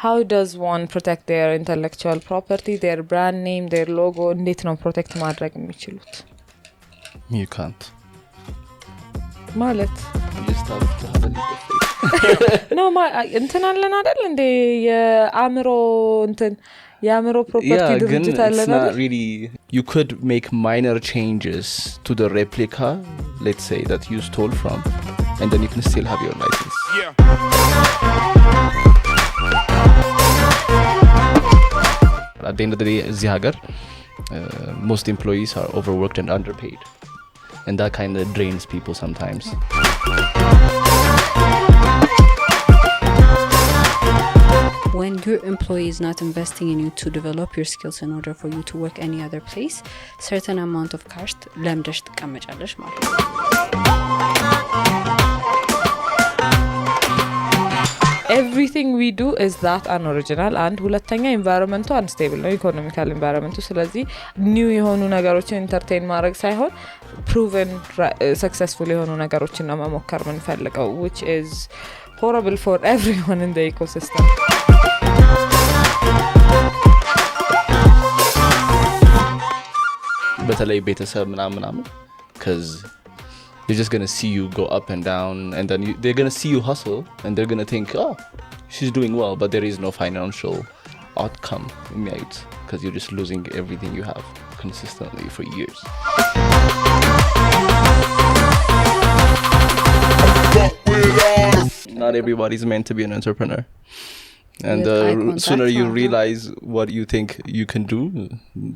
how does one protect their intellectual property, their brand name, their logo? እንዴት ነው protect ማድረግ የሚችሉት? You can't. ማለት you start to have a little no እንትን አለን አይደል እንደ የአእምሮ እንትን የአእምሮ property ድርጅት አለን አይደል? Really, you could make minor changes to the replica, let's say, that you stole from, and then you can still have your license. Yeah. At the end of the day, እዚህ ሀገር most employees are overworked and underpaid, and that kind of drains people sometimes. When your employee is not investing in you to develop your skills in order for you to work any other place, certain amount of cash ለምደሽ ትቀመጫለሽ ማለት ነው። Everything we do is that unoriginal and ሁለተኛ environmentu unstable ነው economical environmentu ስለዚህ new የሆኑ ነገሮችን entertain ማድረግ ሳይሆን proven successful የሆኑ ነገሮችን ነው መሞከር የምንፈልገው, which is horrible for everyone in the ecosystem. በተለይ ቤተሰብ ምናምን cuz they're just going to see you go up and down, and then they're going to see you hustle, and they're going to think, oh, she's doing well, but there is no financial outcome የሚያዩት because you're just losing everything you have consistently for years. Not everybody's meant to be an entrepreneur, and the sooner you realize what you think you can do,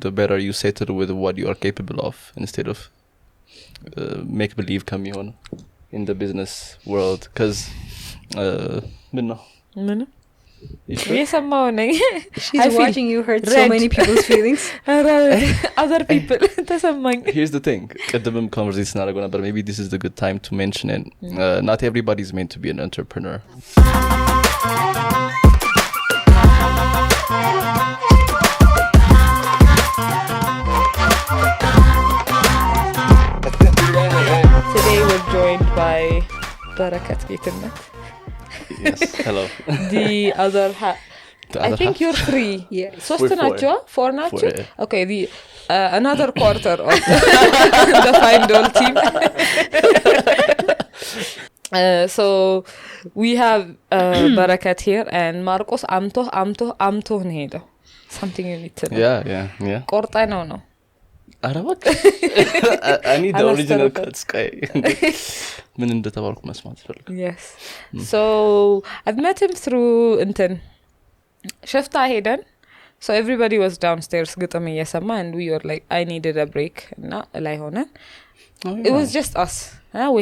the better you settle with what you are capable of instead of make believe come on in the business world, cuz no yes among she's watching you hurt so many people's feelings. Other people ተሰማኝ. Here's the thing, ቀደምም conversation አደረገው ነበር, maybe this is the good time to mention it. Not everybody is meant to be an entrepreneur. Today we're joined by Barakat Gitnet. Yes, hello. The other I think you're 3. Yes. Sostu nacho, 4 nacho. Yeah. Okay, the another quarter of the Findall team. So we have Barakat here and Marcos amto nedo. Something you need to know. Yeah. Korta no. Arabak. I need the original cuts guy. ምን እንደተባልኩ መስማት ፈልኩ. Yes. So I've met him through inten ሽፍታ ሄደን, so everybody was downstairs ግጥም እየሰማ, and we were like, I needed a break እና ላይ ሆነን it was just us. We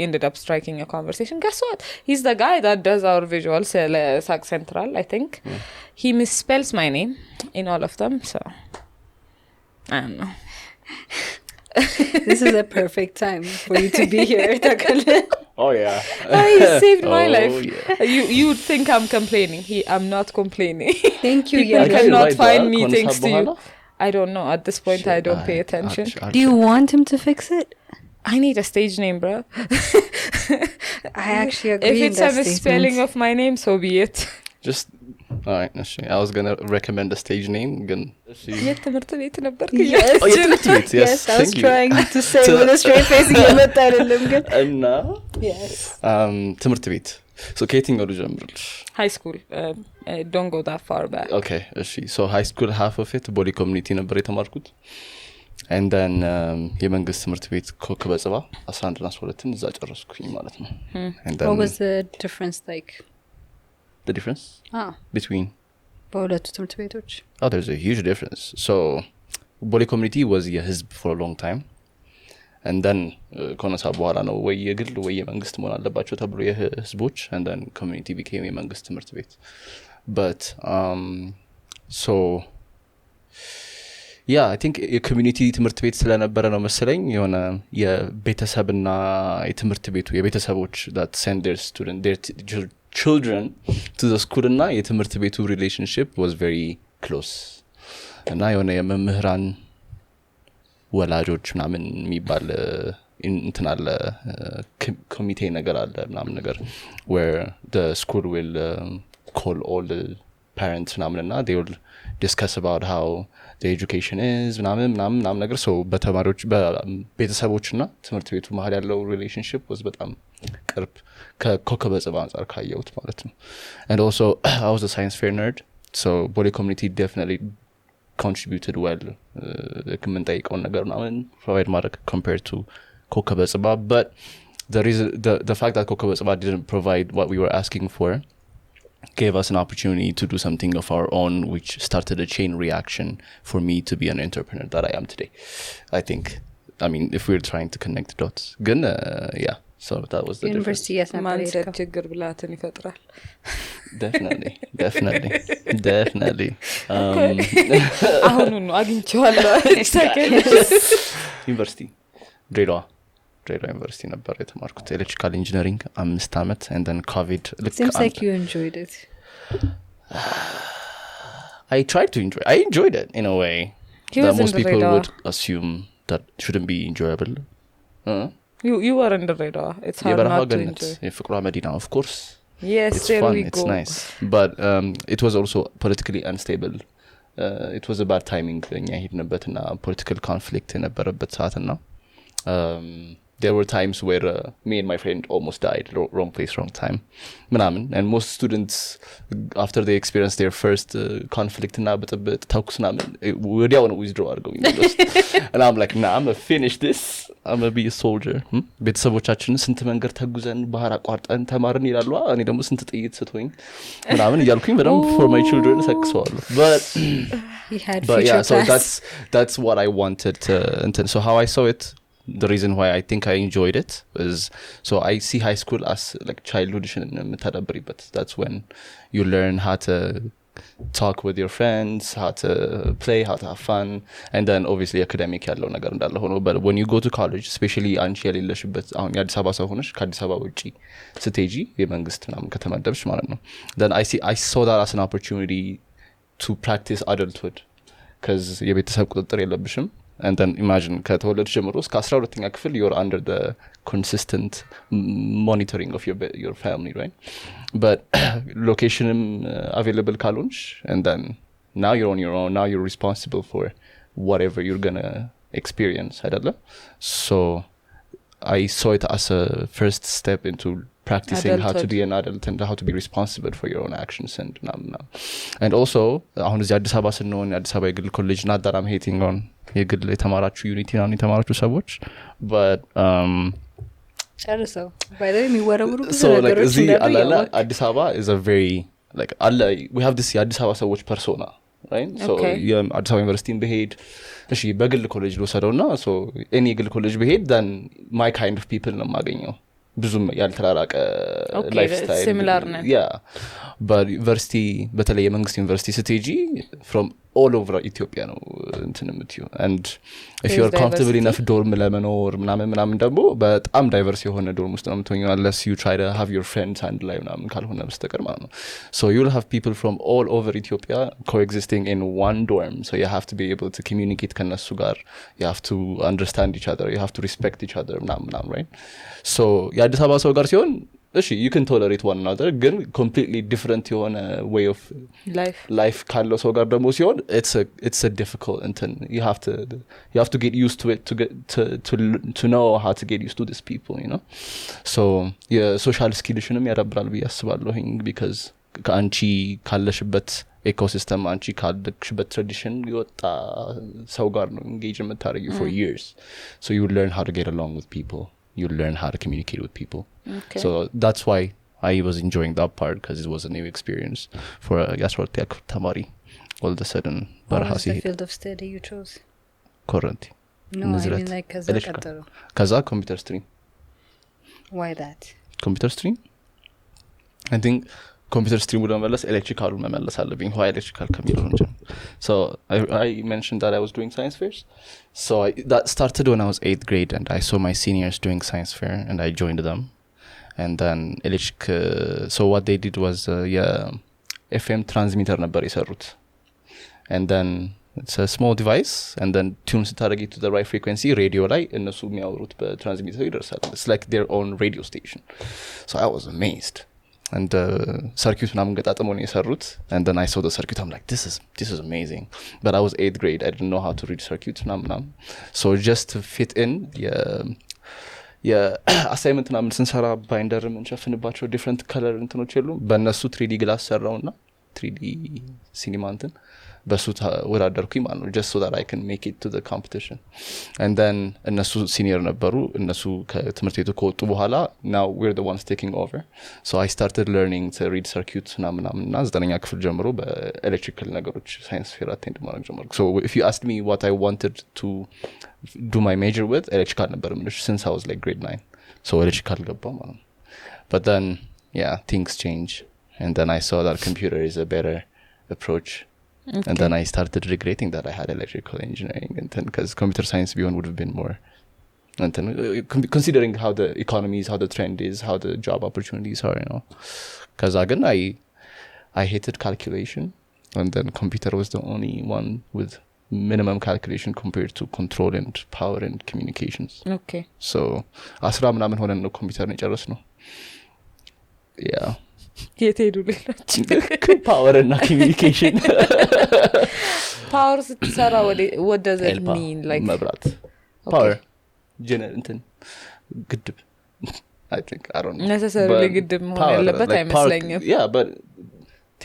ended up striking a conversation. Guess what? He's the guy that does our visuals, Sac Central, I think. He misspells my name in all of them, so I don't know. This is a perfect time for you to be here. Oh yeah. He saved my life. Yeah. You would think I'm complaining. I'm not complaining. Thank you. You cannot find me thanks to you. I don't know. At this point, I don't pay attention. Do you want him to fix it? I need a stage name, bro. I actually agree. If it's a misspelling of my name, so be it. Just alright, I was going to recommend a stage name again. Yes. Yes. Oh, yes, I was trying to say with a straight face እየመጣ አይደለም ግን እና yes. ትምህርት ቤት so ከየትኛው ልጀምርልሽ? High school. Don't go that far back. Okay, እሺ. So high school half of it body community ነበር የተማርኩት, and then የመንግስት ትምህርት ቤት ኮከበ ጽባ 11 እና 12 እዛ ጨረስኩኝ ማለት ነው. And then what was the difference like? The difference between በሁለቱ ትምህርት ቤቶች? Oh, there's a huge difference. So body community was የህዝብ for a long time, and then ከሆነ ሰዓት በኋላ ነው ወይ የግል ወይ የመንግስት መሆን አለባቸው ተብሎ የህዝቦች, and then community became የመንግስት ትምህርት ቤት. But so yeah, I think የኮሚኒቲ ትምህርት ቤት ስለነበረ ነው መሰለኝ የሆነ የቤተሰብና የትምህርት ቤቱ የቤተሰቦች that send their student their children to the school እና የትምህርት ቤቱ relationship was very close, እና የሆነ የመምህራን ወላጆች ምናምን የሚባል እንትን አለ ኮሚቴ ነገር አለ ምናምን ነገር where the school will call all the parents ምናምንና they will discuss about how the education is ምናምን ነገር so በተማሪዎች በቤተሰቦችና ትምህርት ቤቱ መሃል ያለው relationship was በጣም ቅርብ ከኮከበ ጽባ አንፃር ካየሁት ማለት ነው and also I was a science fair nerd so body community definitely contributed well ከምንጠይቀው ነገር ምናምን provide ማድረግ compared to ኮከበ ጽባ but the fact that ኮከበ ጽባ didn't provide what we were asking for gave us an opportunity to do something of our own which started a chain reaction for me to be an entrepreneur that I am today I think I mean if we're trying to connect the dots good yeah so that was the university yes mindset ችግር ብላትን ይፈጥራል definitely አሁን ነው አግኝቻለሁ ዩኒቨርሲቲ ድሬዳዋ ዩኒቨርሲቲ ነበር የተማርኩት ኤሌክትሪካል ኢንጂነሪንግ 5 አመት and then covid seems like you enjoyed it I tried to enjoy I enjoyed it in a way that most people would assume that shouldn't be enjoyable you were in the radar it's hard not to enjoy የፍቅሯ መዲና of course yes it's there fun we it's go nice but it was also politically unstable it was a bad timing እኛ ሄድንበትና political conflict የነበረበት ሰዓትና there were times where me and my friend almost died wrong place wrong time ምናምን and most students after they experienced their first conflict na ብጥብጥ ተኩስ ምናምን ወዲያው ነው withdraw አድርገው ይመለሱ and I'm like nah I'm going to finish this I'm going to be a soldier ቤተሰቦቻችን ስንት መንገር ተጉዘን ባህር አቋርጠን ተማርን ይላሉ እኔ ደግሞ ስንት ጥይት ስትሆኝ ምናምን እያልኩኝ በደም for my children ሰክሰዋለሁ but he had future yeah so plans. that's what I wanted so how I saw it the reason why I think I enjoyed it is so I see high school as like childhood but that's when you learn how to talk with your friends how to play how to have fun and then obviously academic ያለው ነገር እንዳለ ሆኖ but when you go to college especially አንቺ ያለሽበት አሁን የአዲስ አበባ ሰው ሆነሽ ከአዲስ አበባ ውጪ ስትሄጂ የመንግስት ምናምን ከተመደብሽ ማለት ነው then I saw that as an opportunity to practice adulthood cuz የቤተሰብ ቁጥጥር የለብሽም and then imagine ከተወለድሽ ጀምሮ እስከ 12ኛ ክፍል you're under the consistent monitoring of your family right but location available ካልሆንሽ and then now you're on your own now you're responsible for whatever you're going to experience አይደለ so I saw it as a first step into practicing adulthood. how to be an adult and how to be responsible for your own actions and also አሁን እዚህ አዲስ አበባ ስንሆን አዲስ አበባ የግል ኮሌጅ not that I'm hating on የግል የተማራችሁ ዩኒቲ ነው የተማራችሁ ሰዎች but ጨርሰው by the way የሚወረውሩ ብዙ so like ነገሮች እንዳሉ አዲስ አበባ is a very like we have this የአዲስ አበባ ሰዎች persona right so አዲስ አበባ ዩኒቨርሲቲን በሄድ እሺ በግል ኮሌጅ ልወሰደውና so any ግል ኮሌጅ በሄድ then my kind of people ነው ማገኘው ብዙም ያልተራራቀ ላይፍ ስታይል similar ነው yeah but ዩኒቨርሲቲ በተለይ የመንግስት ዩኒቨርሲቲ ስትሄጂ from all over Ethiopia ነው እንትን የምትዩ and if you are comfortable enough dorm ለመኖር ምናምን ደግሞ በጣም ዳይቨርስ የሆነ ዶርም ውስጥ ነው የምትሆኚው unless you try to have your friends and ላይ ምናምን ካልሆነ በስተቀር ማለት ነው so you'll have people from all over Ethiopia coexisting in one dorm so you have to be able to communicate ከነሱ ጋር you have to understand each other you have to respect each other ምናምን right so የአዲስ አበባ ሰው ጋር ሲሆን እሺ you can tolerate one another ግን completely different የሆነ way of life ካለው ሰው ጋር ደግሞ ሲሆን it's a difficult and you have to get used to it to know how to get used to these people you know so social skillshንም ያዳብራል ብዬ አስባለሁኝ because ከአንቺ ካለሽበት ecosystem አንቺ ካለሽበት tradition ይወጣ ሰው ጋር ነው engage የምታደርጊው for years so you learn how to get along with people you learn how to communicate with people okay. so that's why I was enjoying that part because it was a new experience for a Yaswati Tamari all of a sudden what was the field of study you chose currently no I mean like kaza computer stream why that computer stream I think computer stream would መመለስ electrical መመለስ አለብኝ why electrical ከሚለው እንጂ so I mentioned that I was doing science fairs so that started when I was 8th grade and I saw my seniors doing science fair and I joined them and then so what they did was FM transmitter ነበር የሰሩት and then it's a small device and then tunes it to the right frequency radio ላይ እነሱ የሚያወሩት በትራንስሚተር ይደርሳል it's like their own radio station so I was amazed and circuit ምናምን ገጣጥመው ነው የሰሩት and then I saw the circuit I'm like this is amazing but I was 8th grade I didn't know how to read circuits ምናምን so just to fit in assignment ምናምን ስንሰራ ባይንደር እንሸፍንባቸው different color እንትኖች የሉም በእነሱ 3D glass ሰራውና 3D cinema እንትን በሱ ወዳደርኩኝ ማለት ነው just so that I can make it to the competition and then እነሱ ሲኒየር ነበሩ እነሱ ከትምህርት ቤቱ ከወጡ በኋላ now we're the ones taking over so I started learning to read circuits እና ዘጠነኛ ክፍል ጀምሮ በኤሌክትሪካል ነገሮች ሳይንስ ፌር አቴንድ ማድረግ ጀመርኩ so if you asked me what I wanted to do my major with electrical ነበር ምንሽ since I was like grade 9 so electrical ገባሁ ማለት ነው but then yeah things change and then I saw that computer is a better approach okay. And then I started regretting that I had electrical engineering and then because computer science beyond would have been more and then considering how the economy is how the trend is how the job opportunities are you know because again I hated calculation and then computer was the only one with minimum calculation compared to control and power and communications okay so asra ምናምን ሆነን ነው ኮምፒውተር ነው ጨረስነው yeah የቴዱ ሌሎች power and communication power ስትሰራ what does it mean like መብራት power እንትን ግድብ I think I don't know necessarily ግድብ መሆን ያለበት አይመስለኝም yeah but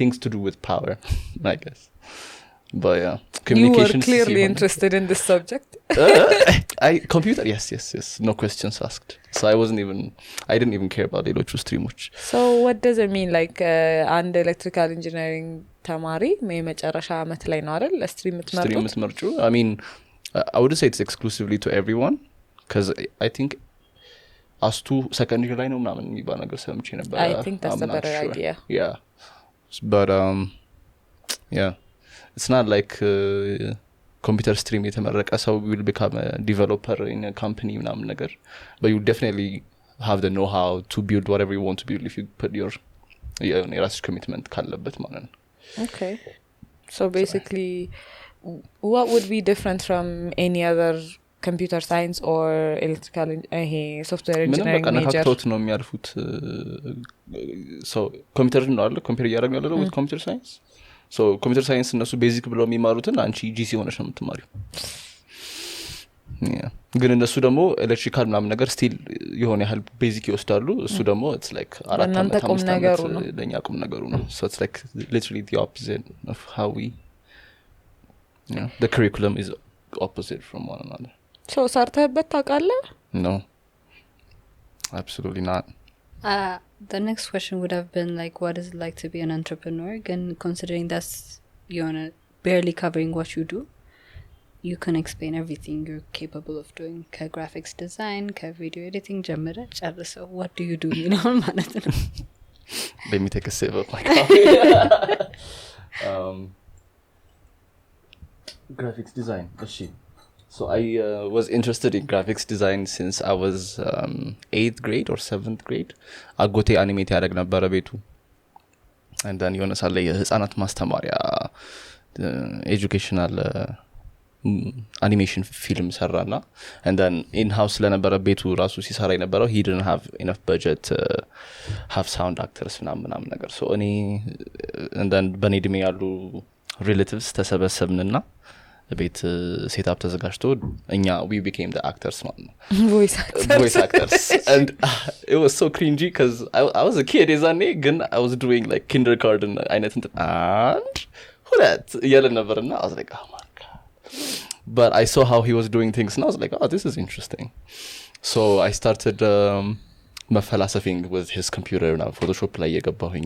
things to do with power I guess but yeah communication you were clearly interested in this subject computer yes no questions asked so I didn't even care about ሌሎቹ ስትሪሞች so what does it mean like and electrical engineering ተማሪ የመጨረሻ አመት ላይ ነው አይደል ስትሪም የምትመርጩ I mean I wouldn't say it's exclusively to everyone because I think as to secondary ላይ ነው ምናምን የሚባል ነገር ሰምቼ ነበር I think that's a better idea yeah but yeah it's not like computer stream የተመረቀ ሰው will become a developer in a company ምናምን ነገር but you definitely have the know how to build whatever you want to build if you put your የራስሽ commitment ካለበት ማለት ነው okay so basically what would be different from any other computer science or electrical software engineering major ነካክቶት ነው የሚያልፉት so computer ነው አይደል ኮምፒውተር ያደረገው ያለው with computer science so computer science እነሱ ቤዚክ ብለው የሚማሩትን አንቺ ጂሲ ሆነሽ ነው የምትማሪው ግን እነሱ ደግሞ ኤሌክትሪካል ምናምን ነገር ስቲል የሆነ ያህል ቤዚክ ይወስዳሉ እሱ ደግሞ it's like አራት አመት ለኛ ቁም ነገሩ ነው so it's like literally the opposite of how we the curriculum is opposite from one another so ሰርተህበት ታውቃለህ no absolutely not the next question would have been like what is it like to be an entrepreneur again considering that's you're barely covering what you do you can explain everything you're capable of doing graphics design video editing ጀምረ ጨርሰው what do you do you know ማለት ነው let me take a sip of my coffee graphics design so I was interested in graphics design since I was 8th grade or 7th grade አጎቴ አኒሜት ያደርግ ነበር ቤቱ and then የሆነ ሳለ የህፃናት ማስተማሪያ educational animation film ሰራና and then in house ለነበረ ቤቱ ራሱ ሲሰራ የነበረው he didn't have enough budget to have sound actors ምናምን ነገር so እኔ and then በኔድሜ ያሉ relatives ተሰበሰብንና ቤት ሴትአፕ ተዘጋጅቶ እኛ we became the actors ማለት ነው voice actors and it was so cringy cuz I was a kid isn't it ግን I was doing like kindergarten አይነት and ሁለት እያለ ነበርና I was like oh my god but I saw how he was doing things and I was like oh this is interesting so I started መፈላሰፊንግ with his computer እና photoshop ላይ የገባሁኝ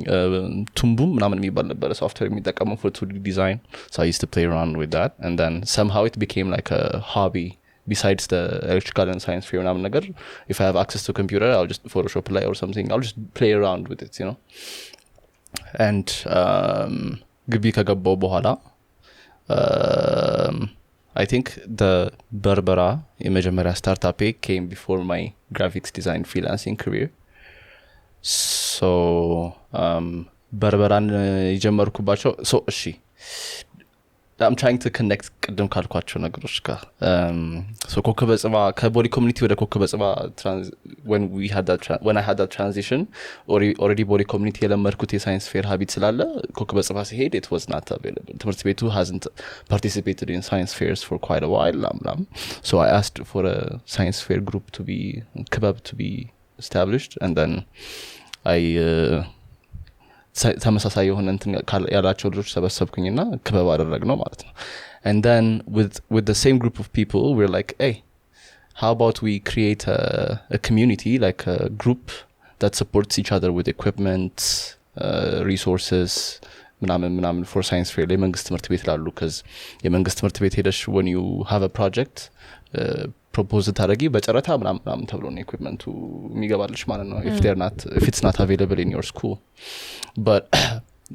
ቱምቡም ምናምን የሚባል ነበር software የሚጠቀመው for 2D design so I used to play around with that and then somehow it became like a hobby besides the electrical and science fair ምናምን ነገር if I have access to computer I'll just photoshop play or something I'll just play around with it you know and ግቢ ከገባው በኋላ I think the Barbara የመጀመሪያ startup came before my graphics design freelancing career so በርበራን የጀመርኩባቸው so እሺ I'm trying to connect ቅድም ካልኳቸው ነገሮች ጋር so ኮከበ ጽባ ከቦዲ ኮሚኒቲ ወደ ኮከበ ጽባ when I had that transition already body community የለመድኩት የሳይንስ ፌር ሀቢት ስላለ ኮከበ ጽባ ሲሄድ it was not available ትምህርት ቤቱ hasn't participated in science fairs for quite a while so I asked for a science fair group to be ክበብ to be established and then I ተመሳሳይ የሆነ እንትን ያላቸው ልጆች ሰበሰብኩኝና ክበብ አደረግነው ማለት ነው and then with the same group of people we're like hey how about we create a community like a group that supports each other with equipment resources ምናምን for science fair የመንግስት ትምህርት ቤት ላሉ cuz የመንግስት ትምህርት ቤት ሄደሽ when you have a project propose ታረጊ በጨረታ ምናምን ተብሎ ነው equipment የሚገባልሽ ማለት ነው if it's not available in your school but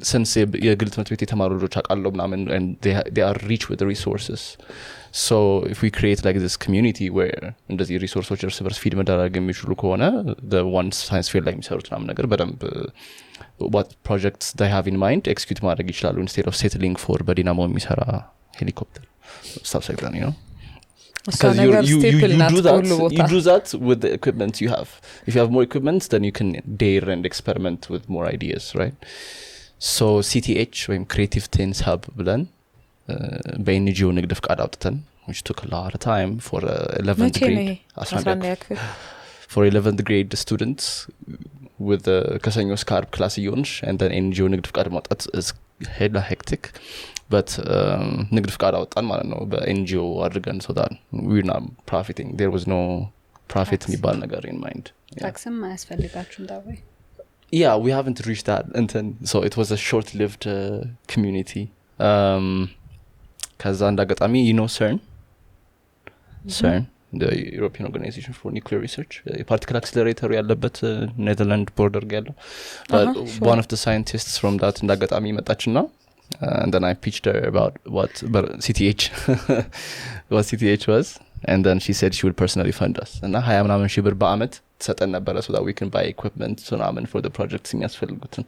since የግል ትምህርት ቤት የተማሩ ልጆች አቃለው ምናምን and they are rich with the resources so if we create like this community where እንደዚህ ሪሶርሶች እርስ በርስ ፊድ መደረግ የሚችሉ ከሆነ the one science field ላይ የሚሰሩት ምናምን ነገር በደንብ what projects they have in mind execute ማድረግ ይችላሉ instead of settling for በዲናሞ የሚሰራ ሄሊኮፕተር stuff like that you know because you do that with the equipment you have if you have more equipment then you can dare and experiment with more ideas right so CTH or creative things hub ብለን በNGO ንግድ ፍቃድ አውጥተን which took a lot of time for 11th grade for 11th grade students with the ከሰኞ እስከ ዓርብ ክላስ ይሆንሽ and then NGO ንግድ ፍቃድ ማውጣት is hella hectic but ንግድ ፍቃድ አወጣን ማለት ነው በNGO አድርገን so that we're not profiting there was no profit የሚባል ነገር in mind ታክስም አያስፈልጋችሁም ዳወይ yeah we haven't reached that and then so it was a short lived community ከዛ እንዳጋጣሚ you know CERN the European Organization for Nuclear Research particle accelerator ያለበት Netherlands border ያለው but one of the scientists from that እንዳጋጣሚ መጣችና and then I pitched her about what CTH was and then she said she would personally fund us እና 20 ምናምን ሺህ ብር በአመት ተሰጠን ነበር so that we can buy equipment ምናምን for the projects የሚያስፈልጉትን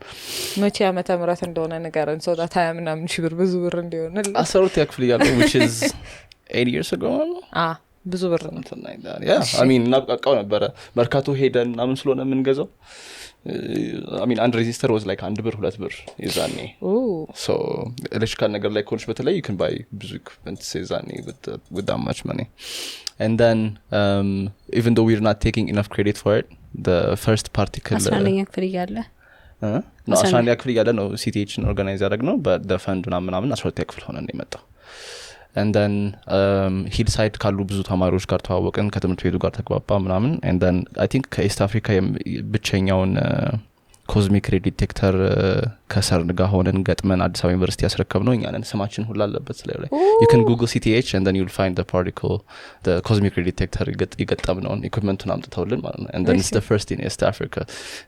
መቼ ዓመተ ምህረት እንደሆነ ንገረን so that 20 ምናምን ሺህ ብር ብዙ ብር እንደሆነ አሰሩት ያክፍል ያለው which is 8 years ago ብዙ ብር ነው yeah I mean ናቃቃው ነበር መርካቶ ሄደን ምናምን ስለሆነ የምንገዛው I mean and resistor was like 1 ብር 2 ብር ይዛኔ so electrical ነገር ላይ ኮንሽ በተለይ you can buy ብዙ equipment ይዛኔ with that much money and then even though we're not taking enough credit for it the first particle አስራንደኛ ክፍል ያለ ነው አስራንደኛ ክፍል ያለ ነው CTH organize ያደረግነው but the fund ምናምን 12ኛ ክፍል ሆነ ነው የመጣው and then hillside ካሉ ብዙ ተማሪዎች ጋር ተዋወቀን ከትምህርት ቤቱ ጋር ተግባባ ምናምን and then I think ከኢስት አፍሪካ ብቸኛውን ኮዝሚክ ሬ ዲቴክተር ከሰርን ጋር ሆነን ገጥመን አዲስ አበባ ዩኒቨርሲቲ ያስረከብነው እኛ ነን ስማችን ሁሉ አለበት ላይ you can google CTH and then you'll find the particle the cosmic ray detector ይገጠምነው equipment አምጥተውልን ማለት ነው and then it's the first in East Africa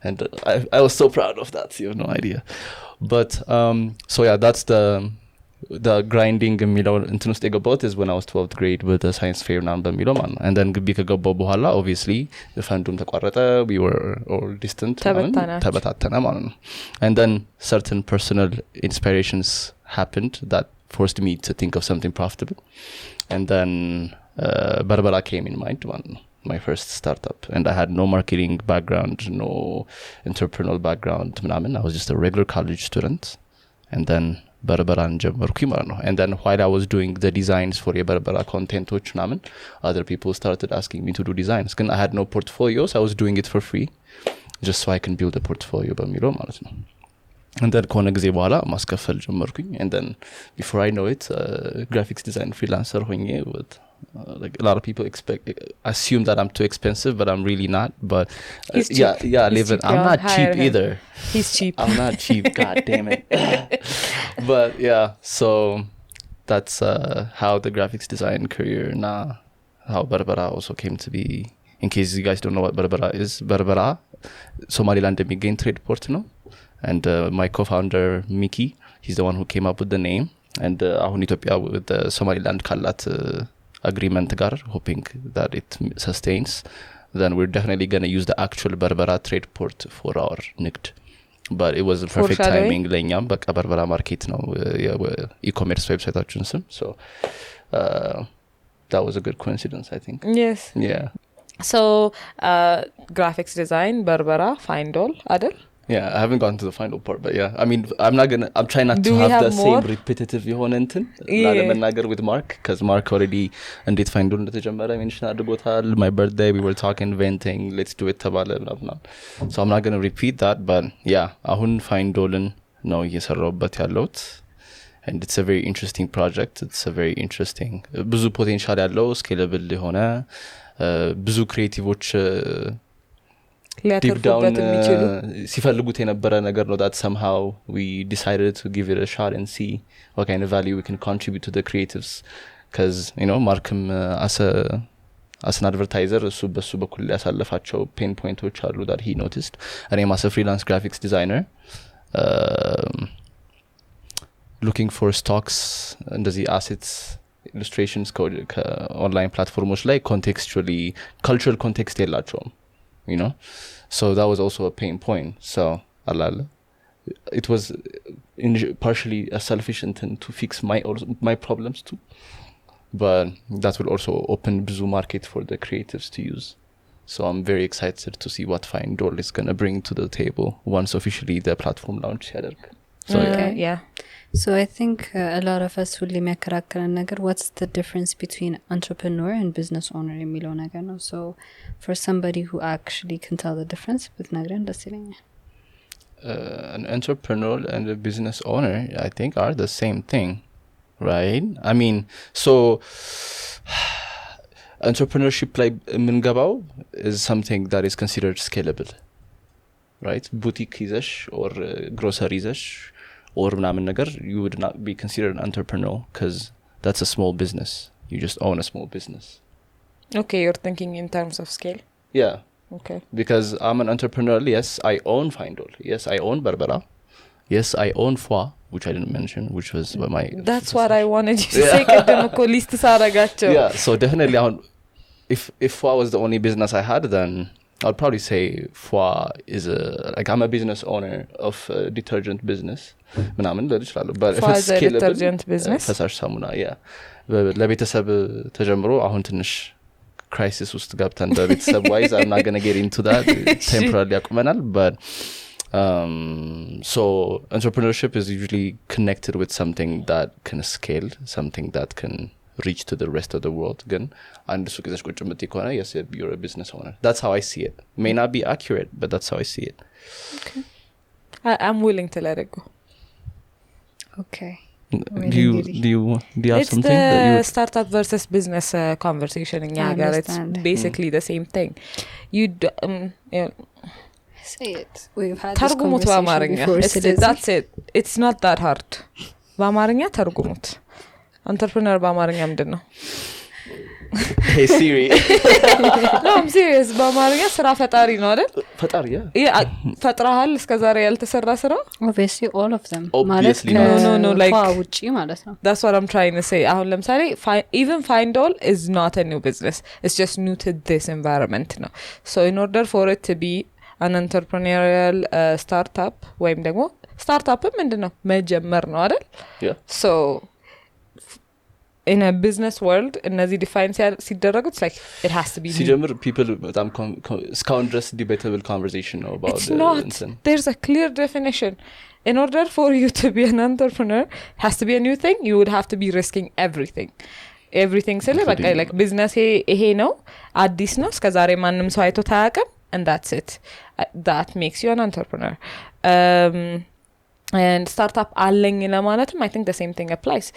and I was so proud of that you have no idea but so yeah that's the grinding የሚለው እንትን ውስጥ የገባሁት is when I was 12th grade with the science fair now በሚለው ማለት ነው and then ግቢ ከገባሁ በኋላ obviously the fundum ተቋረጠ we were all distant ተበታተነ ማለት ነው and then certain personal inspirations happened that forced me to think of something profitable and then በርበራ came in mind ማለት ነው my first startup and I had no marketing background no entrepreneurial background ምናምን I was just a regular college student and then በርበራን ጀመርኩኝ ማለት ነው and then while I was doing the designs for የበርበራ contentoች ምናምን other people started asking me to do designs ግን I had no portfolio so I was doing it for free just so I can build a portfolio በሚለው ማለት ነው and then ከሆነ ጊዜ በኋላ ማስከፈል ጀመርኩኝ and then before I know it graphics design freelancer ሆኜ with like a lot of people assume that I'm too expensive but I'm really not but I'm not cheap either he's cheap I'm not cheap god damn it but yeah so that's how the graphics design career how Barbara also came to be in case you guys don't know what Barbara is Barbara Somaliland የሚገኝ trade port ነው and my co-founder Mickey he's the one who came up with the name and አሁን ኢትዮጵያ with Somaliland ካላት agreement ጋር hoping that it sustains then we're definitely going to use the actual Barbara trade port for our ንግድ but it was a perfect timing ለኛም በቃ በርበራ ማርኬት ነው የኢኮሜርስ ዌብሳይታችን ስም so that was a good coincidence I think. Yes. Yeah. So graphics design በርበራ ፋይንዶል አይደል? Yeah, I haven't gotten to the final part, but yeah, I mean, I'm trying not to have the same repetitive የሆነ እንትን ላለመናገር with Mark, because Mark already እንዴት ፋይንዶል እንደተጀመረ mention አድርጎታል. My birthday, we were talking, venting, let's do it ተባለ ምናምን. So I'm not going to repeat that, but yeah, አሁን ፋይንዶልን ነው እየሰራሁበት ያለሁት. And it's a very interesting project. It's a very interesting, ብዙ potential ያለው scalable የሆነ ብዙ ክሪኤቲቮች deep down ሲፈልጉት የነበረ ነገር ነው that somehow we decided to give it a shot and see what kind of value we can contribute to the creatives, because you know Markም as an advertiser እሱ በሱ በኩል ያሳለፋቸው pain points አሉ that he noticed, and as a freelance graphics designer looking for stocks እንደዚህ assets illustrations online platforms ላይ contextually cultural context የላቸውም, you know, so that was also a pain point. So alala, it was partially a selfish intent to fix my problems too, but that will also open ብዙ market for the creatives to use. So I'm very excited to see what Findol is going to bring to the table once officially the platform launch ያደርግ. So yeah. So I think a lot of us will የሚያከራክረን ነገር what's the difference between entrepreneur and business owner የሚለው ነገር ነው. So for somebody who actually can tell the difference ብትነግረን ደስ ይለኛል. An entrepreneur and a business owner I think are the same thing, right? I mean, so entrepreneurship like ምንገባው is something that is considered scalable, right? Boutique ይዘሽ or grocery ይዘሽ or ምናምን ነገር you would not be considered an entrepreneur because that's a small business. You just own a small business. Okay, you're thinking in terms of scale. Yeah. Okay. Because I'm an entrepreneur. Yes, I own Findol. Yes, I own Barbara. Yes, I own Fwa, which I didn't mention, which was my... That's what I wanted you to say. list saragacho. Yeah, so definitely if Fwa was the only business I had, then I'll probably say Fwa is I'm a business owner of a detergent business. ምናምን ልችላል, but if it's scalable, detergent business, ፈሳሽ ሳሙና ለቤተሰብ ተጀምሮ አሁን ትንሽ crisis ውስጥ ገብተን በቤተሰብ wise I'm not going to get into that temporarily ያቁመናል, but so entrepreneurship is usually connected with something that can scale, something that can reach to the rest of the world. ግን አንድ ሱቅ ይዘሽ ቁጭ የምትይ ከሆነ yes, you're a business owner. That's how I see it. May not be accurate, but that's how I see it. Okay. I'm willing to let it go. Okay. Do you have it's something that you startup versus business conversation in Yaga? It's basically the same thing. You say it. We've had this conversation before. That's it. It's not that hard. በአማርኛ ተርጉሙት. Entrepreneur በአማርኛ ምንድን ነው? Hey Siri. No, I'm serious. በአማርኛ ስራ ፈጣሪ ነው አይደል? ፈጣሪ ፈጥራሃል እስከዛሬ ያልተሰራ ስራ? Obviously all of them. Obviously no, like ውጪ ማለት ነው. That's what I'm trying to say. አሁን ለምሳሌ even Findol is not a new business. It's just new to this environment ነው. So in order for it to be an entrepreneurial startup ወይም ደግሞ startup ምንድን ነው? መጀመር ነው አይደል? Yeah. So in a business world እነዚህ define ሲደረጉ it's like it has to be ሲጀምር people በጣም እስካሁን ድረስ debatable conversation ነው about it's not. There's a clear definition. In order for you to be an entrepreneur, it has to be a new thing. You would have to be risking everything ስለ በቃ like business ይሄ ነው አዲስ ነው እስከዛሬ ማንም ሰው አይቶ ታያቀም, and that's it. That makes you an entrepreneur. And startup አለኝ ለማለትም I think the same thing applies.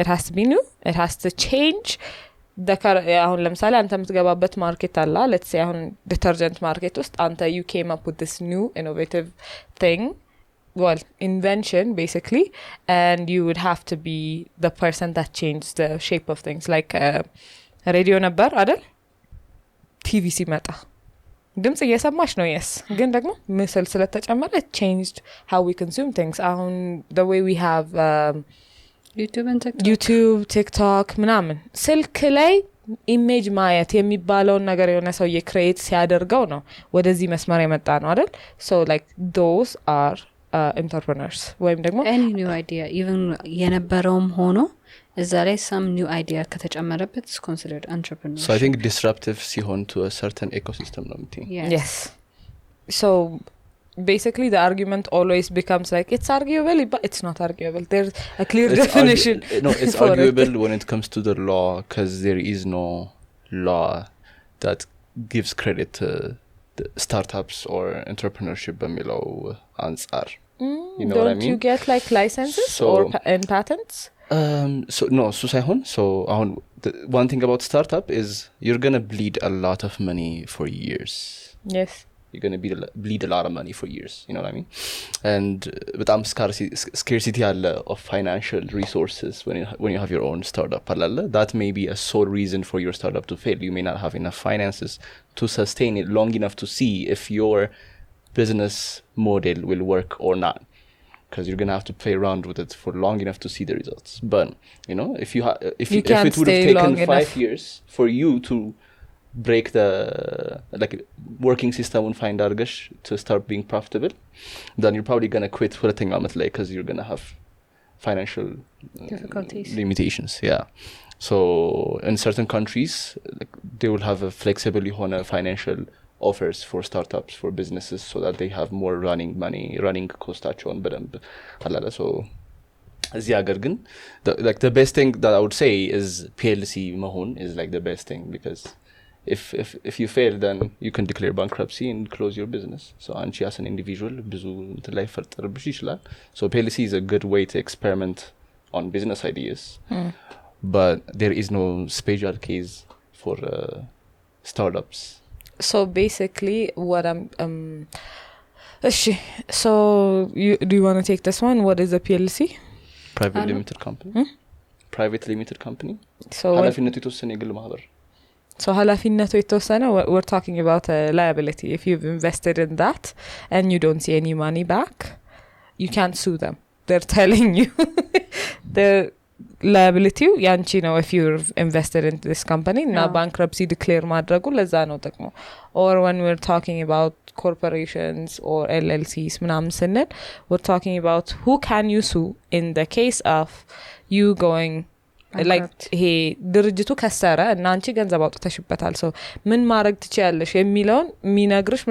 It has to be new. It has to change. አሁን ለምሳሌ አንተ የምትገባበት ማርኬት አለ, let's say አሁን detergent market ውስጥ አንተ you came up with this new innovative thing, well, invention basically, and you would have to be the person that changed the shape of things. Like radio ነበር አይደል? TV ሲመጣ ድምጽ እየሰማሽ ነው, yes, ግን ደግሞ ምስል ስለተጨመረ it changed how we consume things. አሁን the way we have YouTube, TikTok ምናምን ስልክ ላይ ኢሜጅ ማየት የሚባለውን ነገር የሆነ ሰው የክሬት ሲያደርገው ነው ወደዚህ መስመር የመጣ ነው አይደል? So like those are entrepreneurs ወይም ደግሞ any new idea even የነበረውም ሆኖ እዛ ላይ some new idea ከተጨመረበት is considered entrepreneurship. So I think disruptive ሲሆን to a certain ecosystem ነው ምትይ? Yes. So basically the argument always becomes like it's arguable but it's not arguable. There's a clear definition. No, it's arguable when it comes to the law because there is no law that gives credit to the startups or entrepreneurship በሚለው አንጻር. You know what I mean? Don't you get like licenses or and patents? So ሳይሆን so the one thing about startup is you're going to bleed a lot of money for years. Yes. You're going to bleed a lot of money for years, you know what I mean? And በጣም scarcity አለ of financial resources when you have your own startup አለ. That may be a sole reason for your startup to fail. You may not have enough finances to sustain it long enough to see if your business model will work or not, because you're going to have to play around with it for long enough to see the results. But you know, if it would have taken 5 years for you to break the like working system and find argash to start being profitable, then you're probably going to quit ሁለተኛ ዓመት ላይ because you're going to have financial difficulties, limitations. Yeah. So in certain countries like, they will have a flexible financial offers for startups, for businesses, so that they have more running costaቸውን በደንብ አላለ. So እዚህ ሀገር ግን like the best thing that I would say is PLC መሆን is like the best thing, because if you fail then you can declare bankruptcy and close your business. So አንቺ as an individual ብዙ እንትን ላይ ፈርጠርብሽ ይችላል. So PLC is a good way to experiment on business ideas. But there is no special case for startups. So basically what I'm so do you want to take this one? What is a PLC? Private limited company. Private limited company. So ኃላፊነቱ የተወሰነ የግል ማህበር. So ኃላፊነቱ የተወሰነ, we're talking about a liability. If you've invested in that and you don't see any money back, you can't sue them. They're telling you the liability ያንቺ ነው if you've invested into this company. እና bankruptcy declare ማድረጉ ለዛ ነው ጥቅሙ. Or when we're talking about corporations or LLCs ምናምን ስንል we're talking about who can you sue in the case of you going like ይሄ ድርጅቱ ከሰረ እና አንቺ ገንዘብ አውጥተሽበታል. so ምን ማድረግ ትችያለሽ የሚለውን የሚነግርሽ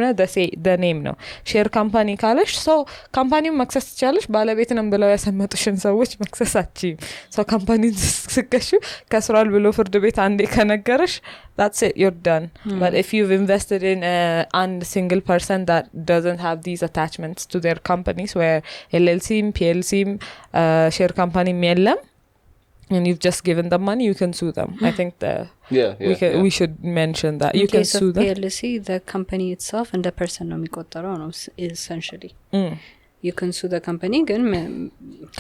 the name ነው. ሼር ካምፓኒ ካለሽ so ካምፓኒውን መክሰስ ትችያለሽ. ባለቤትንም ብለው ያሰመጡሽን ሰዎች መክሰስ አትችይም. so ካምፓኒውን ስከሹ ከስራል ብሎ ፍርድ ቤት አንዴ ከነገረሽ that's it, you're done. But if you've invested in a single person that doesn't have these attachments to their companies, where LLC, PLC, share company የለም, and you've just given them money, you can sue them. I think we should mention that. You can sue them. PLC, the company itself and the person ነው የሚቆጠረው ነው essentially. You can sue the company ግን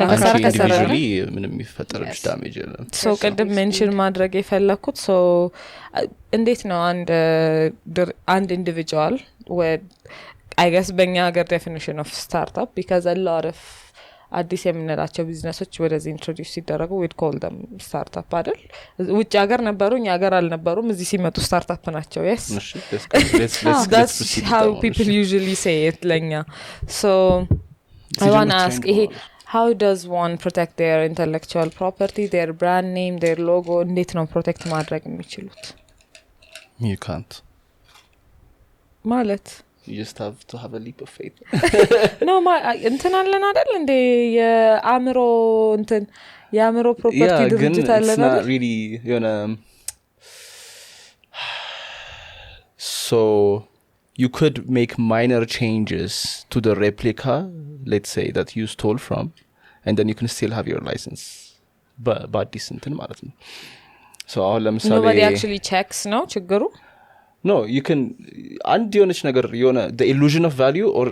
individually ምንም የሚፈጠርብሽ ዳሜጅ የለም. so ቅድም ሜንሽን ማድረግ የፈለኩት so እንዴት ነው አንድ individual with I guess በእኛ ሀገር definition of startup, because a lot of አዲስ የምንላቸው ቢዝነሶች ወደዚህ ኢንትሮዲዩስ ሲደረጉ we'd call them startup አይደል? ውጭ ሀገር ነበሩ እኛ ሀገር አልነበሩም, እዚህ ሲመጡ ስታርታፕ ናቸው. yes that's how people usually say it ለኛ. so I want to ask how does one protect their intellectual property, their brand name, their logo? እንዴት ነው protect ማድረግ የሚችሉት? you can't ማለት you just have to have a leap of faith. no እንትን አለን አይደል እንደ የአእምሮ ፕሮፐርቲ ድርጅት አለን አይደል? not really so you could make minor changes to the replica, let's say, that you stole from, and then you can still have your license but decent ማለት ነው. so ለምሳሌ nobody actually checks ነው ችግሩ? no, you can and የሆነች ነገር the illusion of value or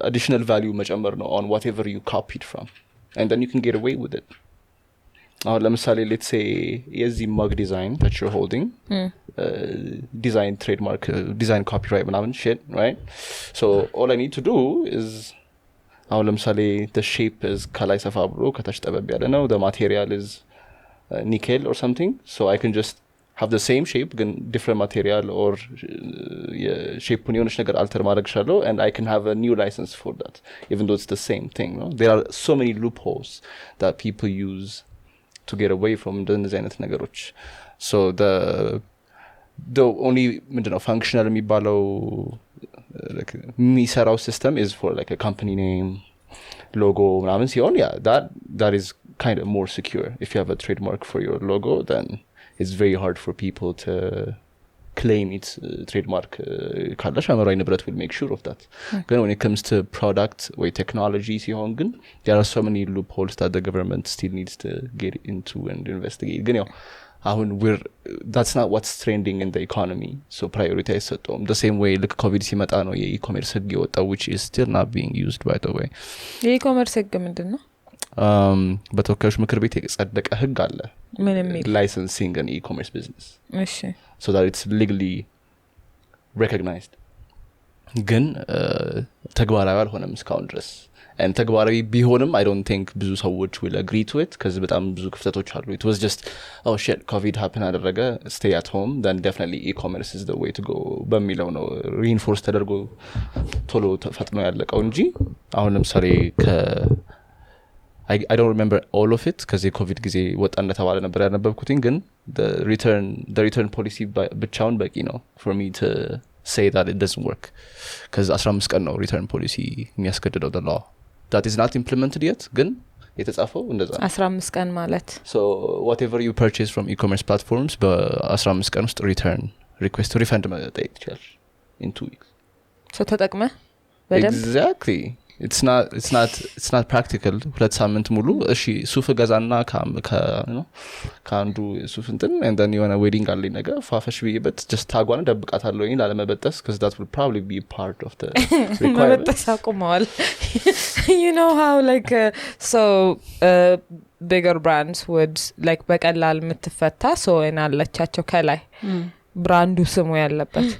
additional value መጨመር ነው on whatever you copied from, and then you can get away with it. ለምሳሌ let's say የዚህ mug design that you're holding, design trademark, design copyright ምናምን shit, right? so all I need to do is ለምሳሌ the shape is ከላይ ሰፋ ብሎ ከታች ጠበብ ያለ ነው, the material is nickel or something, so I can just have the same shape ግን different material or shape የሆነች ነገር alter ማድረግ እችላለሁ and I can have a new license for that even though it's the same thing, no? There are so many loopholes that people use to get away from እንደዚህ አይነት ነገሮች. So the only ምንድነው functional የሚባለው like የሚሰራው system is for like a company name, logo ምናምን ሲሆን yeah that is kind of more secure. If you have a trademark for your logo, then it's very hard for people to claim its trademark. ካለሽ አመራዊ ንብረት will make sure of that. But when it comes to product or technology ሲሆን ግን there are so many loopholes that the government still needs to get into and investigate. ግን ያው አሁን that's not what's trending in the economy, so priority አይሰጠውም. The same way like covid ሲመጣ ነው የኢኮሜርስ ህግ የወጣው which is still not being used by the way. የኢኮሜርስ ህግ ምንድነው? በተወካዮች ምክር ቤት የጸደቀ ህግ አለ ምን የሚል licensing an e-commerce business. እሺ so that it's legally recognized. ግን ተግባራዊ አልሆነም እስካሁን ድረስ and ተግባራዊ ቢሆንም I don't think ብዙ ሰዎች will agree to it because በጣም ብዙ ክፍተቶች አሉ. It was just oh shit covid happen አደረገ stay at home then definitely e-commerce is the way to go በሚለው ነው reinforce ተደርጎ ቶሎ ፈጥኖ ያለቀው እንጂ አሁን ለምሳሌ I don't remember all of it because የኮቪድ ጊዜ ወጣ እንደተባለ ነበር ያነበብኩትኝ ግን the return policy ብቻውን በቂ ነው for me to say that it doesn't work because 15 ቀን ነው return policy የሚያስገድደው the law that is not implemented yet ግን የተጻፈው እንደዛ 15 ቀን ማለት so whatever you purchase from e-commerce platforms በ15 ቀን ውስጥ return request refund መጠየቅ ይችላል in 2 weeks so ተጠቅመህ በደንብ exactly it's not practical. ሁለት ሳምንት ሙሉ እሺ ሱፍ ገዛና ካንዱ ሱፍ እንትን and then የሆነ ዌዲንግ አለኝ ነገር ፋፈሽ ቢበት just ታጓን ደብቃታለሁ ይላል ለመበጠስ because that will probably be part of the requirement. መበጠስ አቁመዋል. You know how like so bigger brands would like በቀላል የምትፈታ so እናለቻቸው ከላይ ብራንዱ ስሙ ያለበት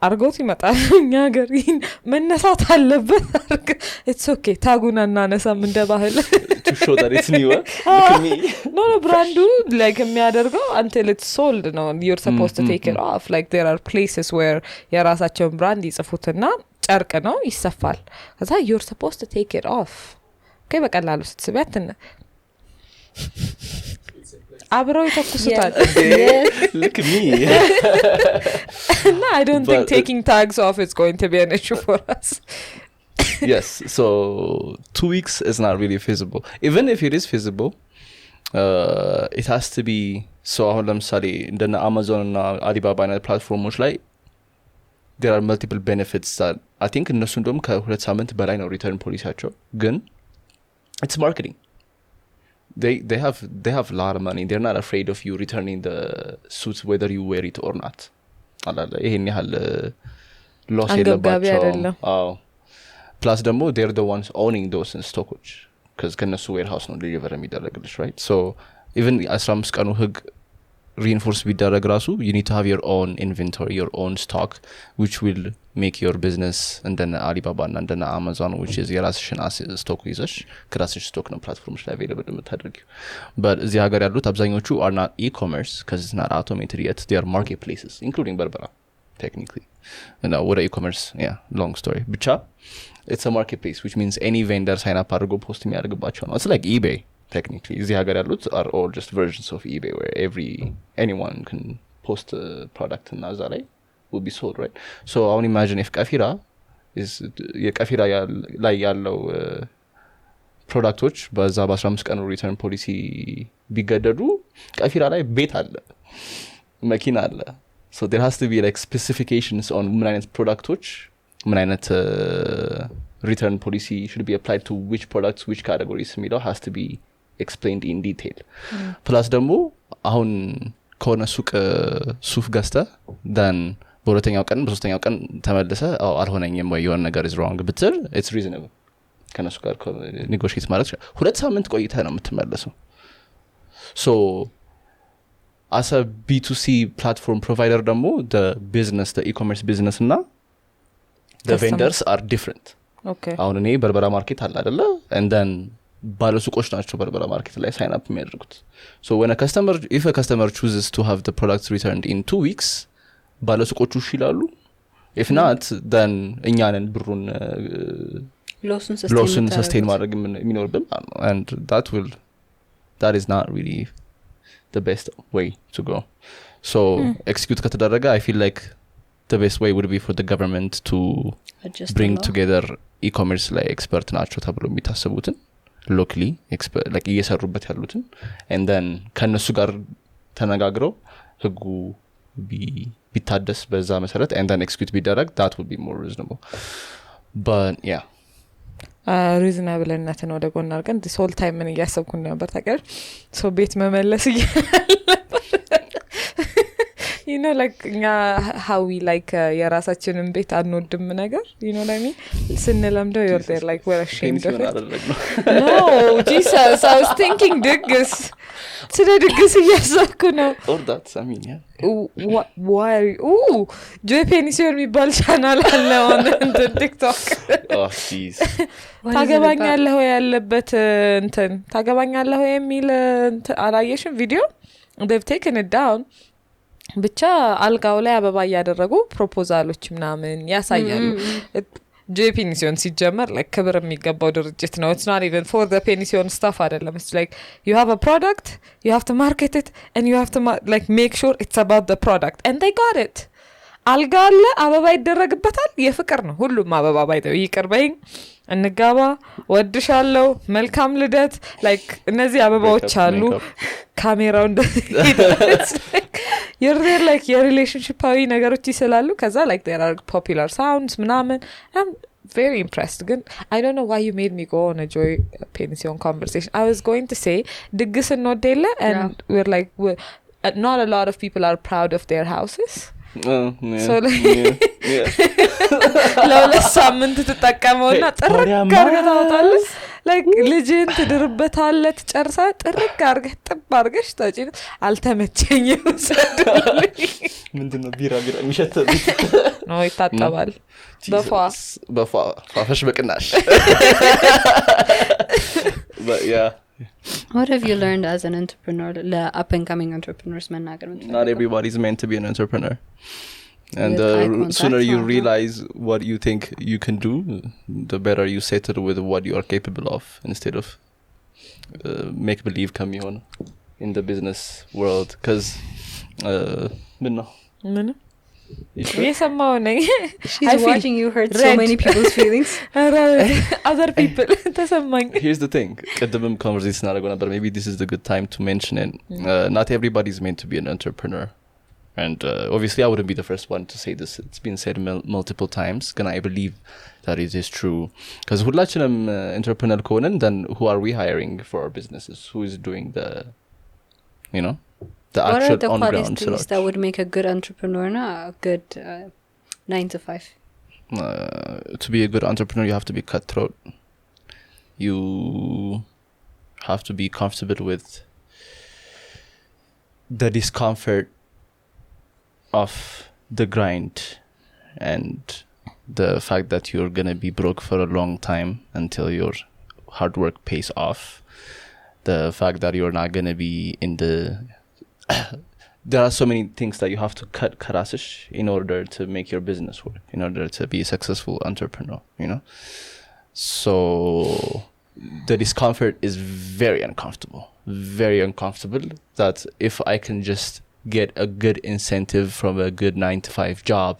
አርጎት ይመጣል እኛ ሀገር መነሳት አለበት it's okay ታጉና እናነሳም እንደ ባህል to show that it's new look at me no brand like የሚያደርገው until it's sold no you're supposed to take it off like there are places where የራሳቸውን ብራንድ ይጽፉትና ጨርቅ ነው ይሰፋል ከዛ you're supposed to take it off okay በቀላሉ ስትስቢያት አብረው ይተኩሱታል look at me no I don't think taking tags off is going to be an issue for us yes so 2 weeks is not really feasible even if it is feasible it has to be so አሁን ለምሳሌ እንደና Amazon እና Alibaba እና ፕላትፎርሞች ላይ there are multiple benefits that I think እነሱ እንደውም ከ2 ሳምንት በላይ ነው ሪተርን ፖሊሲያቸው ግን it's marketing they have a lot of money they're not afraid of you returning the suits whether you wear it or not አላለ ይሄን ያህል loss የለባቸው plus ደግሞ they're the ones owning those stocks because ከነሱ warehouse ነው deliver የሚደረግልሽ right so even 15 ቀኑ ህግ reinforce ቢደረግ ራሱ you need to have your own inventory your own stock which will make your business እንደነ Alibaba እና እንደነ Amazon which is የራስሽን stock ይዘሽ ከራስሽ stock ነው ፕላትፎርምሽ ላይ available የምታደርጊው but እዚህ ሀገር ያሉት አብዛኞቹ are not e-commerce because it's not automated yet they are marketplaces including Barbara technically and what e-commerce yeah long story ብቻ it's a marketplace which means any vendor sign up አድርጎ post የሚያደርግባቸው ነው it's like eBay technically እዚህ ሀገር ያሉት are all just versions of eBay where anyone can post a product እና እዛ ላይ will be sold right so I want imagine if ቀፊራ is የቀፊራ ላይ ያለው ፕሮዳክቶች በዛ በ15 ቀን ሪተርን ፖሊሲ ቢገደዱ ቀፊራ ላይ ቤት አለ መኪና አለ so there has to be like specifications on ምን አይነት ፕሮዳክቶች ምን አይነት return policy should be applied to which products which categories የሚለው has to be explained in detail plus ደግሞ አሁን ከሆነ ሱፍ ገዝተ then በሁለተኛው ቀን በሶስተኛው ቀን ተመለሰ አልሆነኝም ወይ የሆነ ነገር is wrong ብትል it's reasonable ከነሱ ጋር negotiate ማለት 2 ሳምንት ቆይተህ ነው የምትመለሰው so as a B2C platform provider ደግሞ the e-commerce business እና the vendors are different okay አሁን እኔ በርበራ ማርኬት አለ አይደለ and then ባለሱቆች ናቸው በርበራ ማርኬት ላይ ሳይን አፕ የሚያደርጉት so when if a customer chooses to have the products returned in 2 weeks ባለሱቆቹ ይላሉ if not then እኛንን ብሩን ሎስን sustain ማድረግ የሚኖርብን and that is not really the best way to go so execute ከተደረገ I feel like the best way would be for the government to bring together e-commerce like expert ናቸው ተብሎ የሚታሰቡትን locally expert like እየሰሩበት ያሉትን and then ከነሱ ጋር ተነጋግረው ህጉ ቢታደስ በዛ መሰረት and then execute ቢደረግ that would be more reasonable but yeah reasonableness ወደ ጎን አድርገን this whole time ምን እያሰብኩ ነበር ታውቂያለሽ so ቤት መመለስ you know like how we like የራሳችንን ቤት አንወድም ነገር you know what I mean ስንለምደው you're there like we're ashamed of it no Jesus I was thinking ድግስ ስለ ድግስ እያሰብኩ ነው or that I mean yeah why joy pension የሚባል ቻናል አለ on TikTok oh jeez ታገባኛለህ ወይ ያለበት እንትን ታገባኛለህ ወይ የሚል አላየሽም ቪዲዮ they've taken it down ብቻ አልጋው ላይ አበባ ያደረጉ ፕሮፖዛሎች ምናምን ያሳያሉ joy pension ሲጀመር like ክብር የሚገባው ድርጅት ነው it's not even for the pension stuff አይደለም it's like you have a product you have to market it and you have to like make sure it's about the product and they got it አልጋ አለ አበባ ይደረግበታል የፍቅር ነው ሁሉም አበባ ባይተው ይቅርበኝ እንጋባ ወድሻለሁ መልካም ልደት like እነዚህ አበባዎች አሉ ካሜራው እንደዚህ you're there like your relationship አዊ ነገሮች ይስላሉ ከዛ like there are popular sounds ምናምን I'm very impressed ግን I don't know why you made me go on a joy pension conversation I was going to say ድግስ እንወደለ and we're like not a lot of people are proud of their houses yeah. So like ለሁለት ሳምንት ተጠቀመውና ጥርቅ አርገህ ታወጣለህ like ልጅን ትድርበታለህ ትጨርሳ ጥርቅ አርገህ ጥብ አርገሽ ታጪ አልተመቸኝም ሰደልኝ ምንድነው ቢራ የሚሸተው ነው ይታጠባል በፋፈሽ በቅናሽ but yeah what have you learned as an entrepreneur the up and coming entrepreneurs መናገር not everybody is meant to be an entrepreneur and the sooner you realize what you think you can do the better you settle with what you are capable of instead of make believe come on in the business world cuz no የሰማው ነኝ she's watching you hurt so many people's feelings other people ተሰማኝ here's the thing ቀደምም conversation አደረገው ነበር maybe this is the good time to mention it not everybody is meant to be an entrepreneur and obviously I wouldn't be the first one to say this it's been said multiple times and I believe that it is true cuz ሁላችንም entrepreneur ከሆነን then who are we hiring for our businesses who is doing the you know the what actual are the on-ground qualities that would make a good entrepreneur a good 9 to 5 to be a good entrepreneur you have to be cutthroat you have to be comfortable with the discomfort of the grind and the fact that you're going to be broke for a long time until your hard work pays off the fact that you're not going to be in the there are so many things that you have to cut karasish in order to make your business work in order to be a successful entrepreneur you know so the discomfort is very uncomfortable that if I can just get a good incentive from a good 9 to 5 job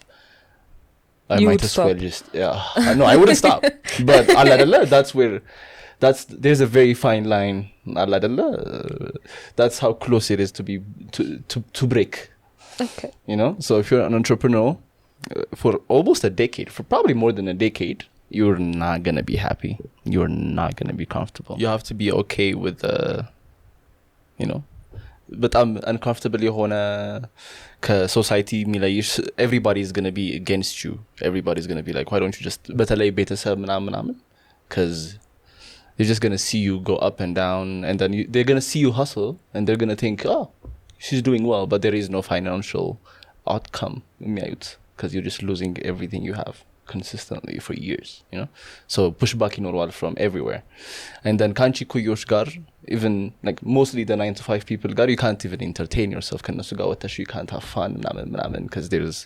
I you might as stop. well just no I wouldn't stop but alladalla there's a very fine line alladalla that's how close it is to be to break okay you know so if you're an entrepreneur for almost a decade for probably more than a decade you're not going to be happy you're not going to be comfortable you have to be okay with you know በጣም uncomfortable የሆነ ከሶሳይቲ ሚለይሽ everybody is going to be against you everybody is going to be like why don't you just በተለይ ቤተሰብ ምናምን cuz they're just going to see you go up and down and then they're going to see you hustle and they're going to think oh she's doing well but there is no financial outcome የሚያዩት cuz you're just losing everything you have consistently for years, you know, so pushback ይኖረዋል from everywhere. And then ካንቺ ኩዮች ጋር even like mostly the 9 to 5 people ጋር you can't even entertain yourself ከነሱ ጋር ወተሽ you can't have fun ምናምን because there's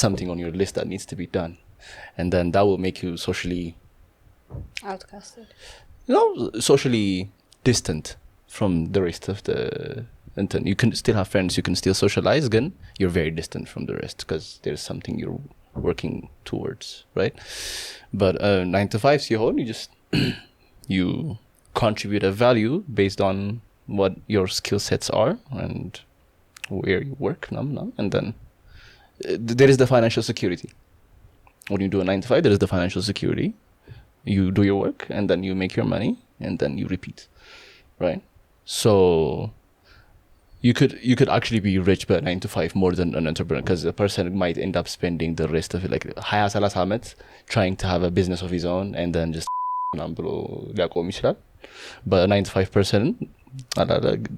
something on your list that needs to be done, and then that will make you socially outcasted, you know, socially distant from the rest of the, and then you can still have friends, you can still socialize, then you're very distant from the rest because there's something you're working towards, right? But 9 to 5 you just you contribute a value based on what your skill sets are and where you work, and then there is the financial security. When you do a 9 to 5, there is the financial security. You do your work and then you make your money and then you repeat, right? So you could actually be rich by 9 to 5 more than an entrepreneur, because a person might end up spending the rest of it like 20-30 ዓመት trying to have a business of his own and then just ብሎ ሊያቆም ይችላል. But a 9 to 5 person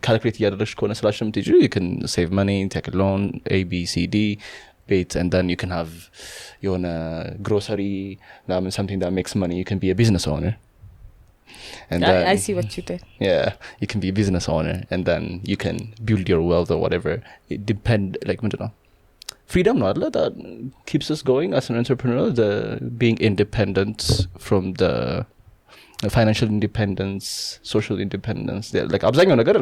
calculate እያደረግሽ ከሆነ ስላሽ የምትሄጂው you can save money, take a loan, A, B, C, D, bait, and then you can have የሆነ grocery, something that makes money. You can be a business owner. And then, I see what you did. Yeah, you can be a business owner and then you can build your wealth or whatever. It depend like freedom that keeps us going as an entrepreneur, the being independent from the financial independence, social independence. Like አብዛኛው ነገር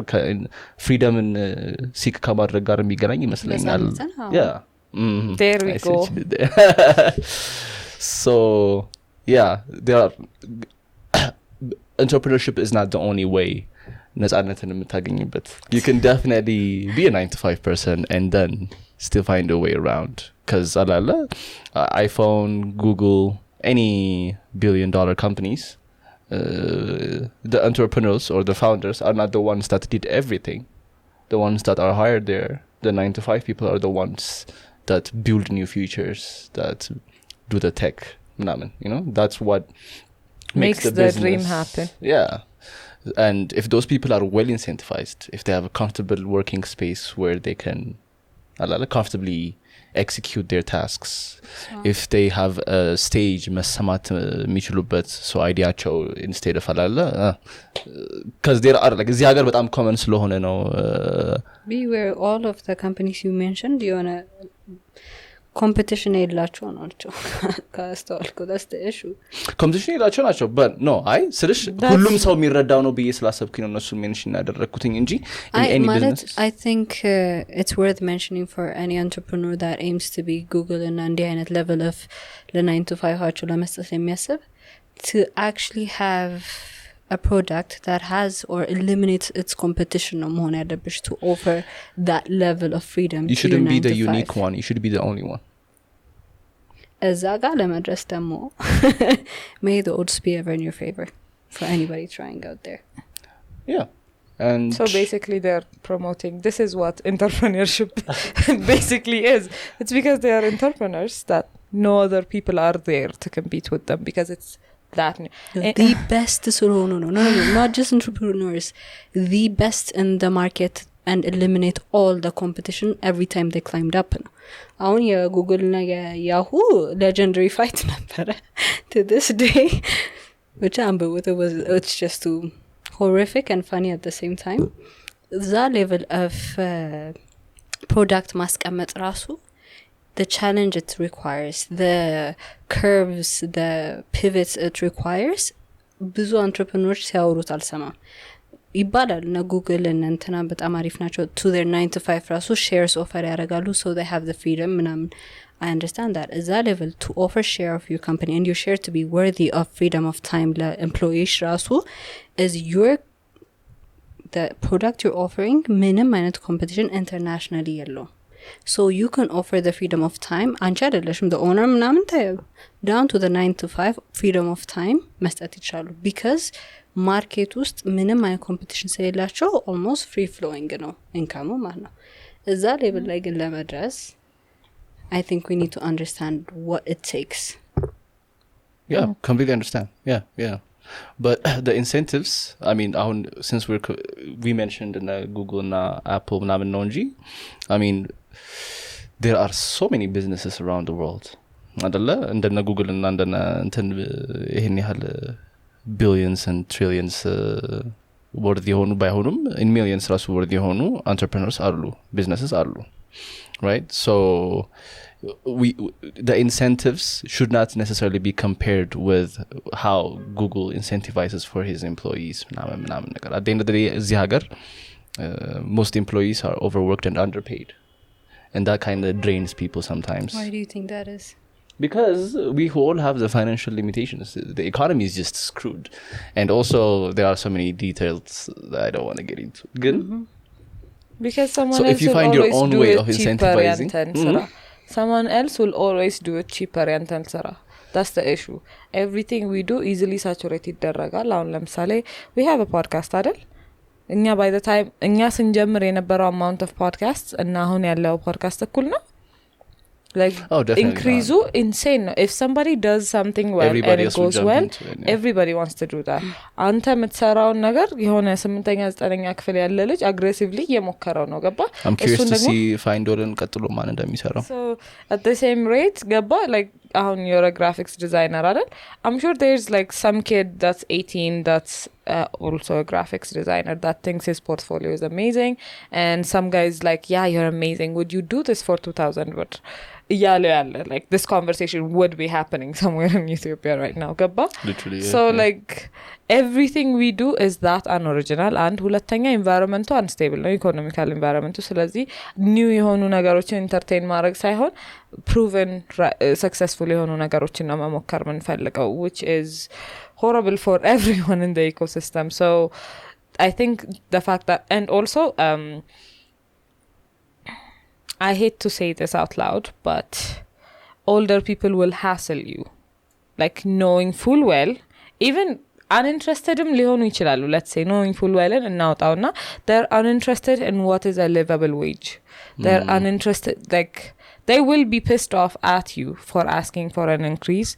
freedom and seek ከማድረግ ጋር የሚገናኝ ይመስለኛል. Yeah. There we go. So yeah, there are entrepreneurship is not the only way ነፃነትን የምታገኝበት. You can definitely be a 9 to 5 person and then still find a way around, because iPhone, Google, any billion-dollar companies, the entrepreneurs or the founders are not the ones that did everything. The ones that are hired there, the 9 to 5 people, are the ones that build new features, that do the tech, you know, that's what makes the dream happen. Yeah. And if those people are well incentivized, if they have a comfortable working space where they can comfortably execute their tasks, if they have a stage መሰማት የሚችሉበት so ideaቸው instead of because there are like እዚህ ሀገር በጣም common ስለሆነ ነው. beware all of the companies you mentioned የሆነ competition የላቸው ናቸው ካስተዋልኩ. that's the issue. competition የላቸው ናቸው but no ስልሽ ሁሉም ሰው የሚረዳው ነው ብዬ ስላሰብኩኝ ነው እነሱን ሜንሽን ያደረኩትኝ እንጂ in any business I think it's worth mentioning for any entrepreneur that aims to be Google and አንዲ አይነት level of ለ9 to 5 አቸው ለመስጠት የሚያስብ to actually have a product that has or eliminates its competition ነው መሆን ያለብሽ to offer that level of freedom. You shouldn't be the unique one, you should be the only one. እዛ ጋር ለመድረስ ደግሞ may the odds be ever in your favor for anybody trying out there. Yeah. And so basically they're promoting this is what entrepreneurship basically is. It's because they are entrepreneurs that no other people are there to compete with them, because it's that the best ስለሆኑ ነው. No, not just entrepreneurs, the best in the market and eliminate all the competition every time they climbed up. አሁን የጉግል እና የያሁ legendary fight ነበረ to this day, which it's just too horrific and funny at the same time. that level of product ማስቀመጥ ራሱ the challenge it requires, the curves, the pivots it requires, ብዙ entrepreneurs ሲያወሩት አልሰማም ይባላል እና ጉግል እና እንትና በጣም አሪፍ ናቸው to their 9 to 5 ራሱ shares offer ያደርጋሉ so they have the freedom ምናምን. I understand that. Is that level to offer share of your company and your share to be worthy of freedom of time la employees rasu is your the product you're offering minimum አይነት competition internationally yellow. So you can offer the freedom of time አንቺ አይደለሽም the owner ምናምን ታዩ down to the 9 to 5 freedom of time መስጠት ይችላሉ because ማርኬት ውስጥ ምንም አይነት ኮምፒቲሽን ስለሌላቸው almost free flowing ነው ኢንካሙ ማለት ነው። እዛ ሌቭል ላይ ግን ለመድረስ I think we need to understand what it takes. Yeah, completely understand. Yeah. But the incentives, I mean, since we mentioned in Google and Apple and I mean, there are so many businesses around the world. አይደለ እንደነ ጉግል እና እንደነ እንትን ይሄን ያህል billions and trillions worth የሆኑ ባይሆኑም in millions ራሱ worth የሆኑ entrepreneurs አሉ businesses አሉ right so the incentives should not necessarily be compared with how Google incentivizes for his employees ምናምን ነገር at the end of the day እዚህ ሀገር most employees are overworked and underpaid and that kind of drains people sometimes. Why do you think that is? Because we all have the financial limitations. The economy is just screwed. And also there are so many details that I don't want to get into. Good? Mm-hmm. Because someone so else if you will find your always own do way it of incentivizing, someone else will always do it cheaper and sara. That's the issue. Everything we do easily saturated ይደረጋል አሁን ለምሳሌ we have a podcast አይደል እኛ by the time እኛ ስንጀምር የነበረው amount of podcasts እና አሁን ያለው podcast እኩል ነው like increase insane no? If somebody does something well everybody and it goes well everybody wants to do that አንተ የምትሰራው ነገር የሆነ 8ኛ 9ኛ ክፍል ያለ ልጅ aggressively እየሞከረው ነው ገባ I'm curious to see find-ን ቀጥሎ ማን እንደሚሰራው so at the same rate ገባ like you're a graphics designer አይደል I'm sure there's like some kid that's 18 that's also a graphics designer that thinks his portfolio is amazing and some guys like yeah you're amazing would you do this for 2000 but ያለ like this conversation would be happening somewhere in Ethiopia right now ገባ literally so like everything we do is that unoriginal and ሁለተኛ environment unstable ነው economical environment ስለዚህ new የሆኑ ነገሮችን entertain ማድረግ ሳይሆን proven successful የሆኑ ነገሮችን ነው መሞከር የምንፈልገው which is horrible for everyone in the ecosystem so I think the fact that and also I hate to say this out loud but older people will hassle you like knowing full well even uninterestedም ሊሆኑ ይችላሉ let's say knowing full well እናውጣውና they're uninterested in what is a livable wage they're uninterested like they will be pissed off at you for asking for an increase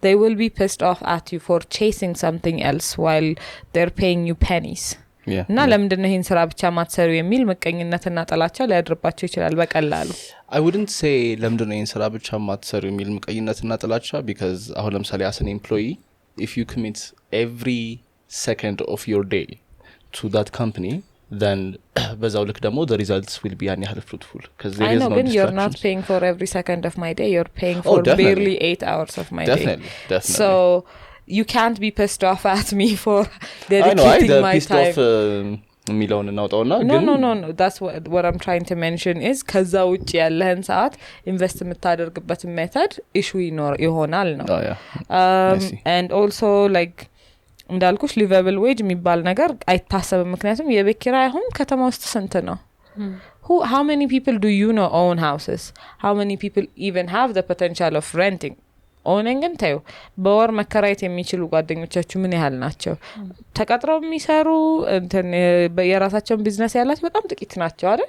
they will be pissed off at you for chasing something else while they're paying you pennies እና ለምንድነው ይሄን ስራ ብቻ ማትሰሩ የሚል መቀኝነትና ጥላቻ ሊያድርባቸው ይችላል በቀላሉ I wouldn't say ለምንድነው ይሄን ስራ ብቻ ማትሰሩ የሚል መቀኝነትና ጥላቻ because አሁን ለምሳሌ as an employee if you commit every second of your day to that company then በዛው ልክ ደግሞ the results will be ያን ያህል fruitful because there is no distraction. You're not paying for every second of my day you're paying for barely 8 hours of my day so you can't be pissed off at me for dedicating my pissed time off ሚለውን እናውጣውና ግን no that's what I'm trying to mention is ከዛ ውጪ ያለህን ሰዓት ኢንቨስት የምታደርግበት ሜተድ ኢሹ ይሆናል ነው and also like እንዳልኩሽ livable wage የሚባል ነገር አይታሰብም ምክንያቱም የቤት ኪራይ አሁን ከተማ ውስጥ ስንት ነው how many people do you know own houses how many people even have the potential of renting ኦኔን ግን ታዩ በወር መከራየት የሚችሉ ጓደኞቻችሁ ምን ያህል ናቸው ተቀጥረው የሚሰሩ እንትን የራሳቸውን ቢዝነስ ያላቸው በጣም ጥቂት ናቸው አይደል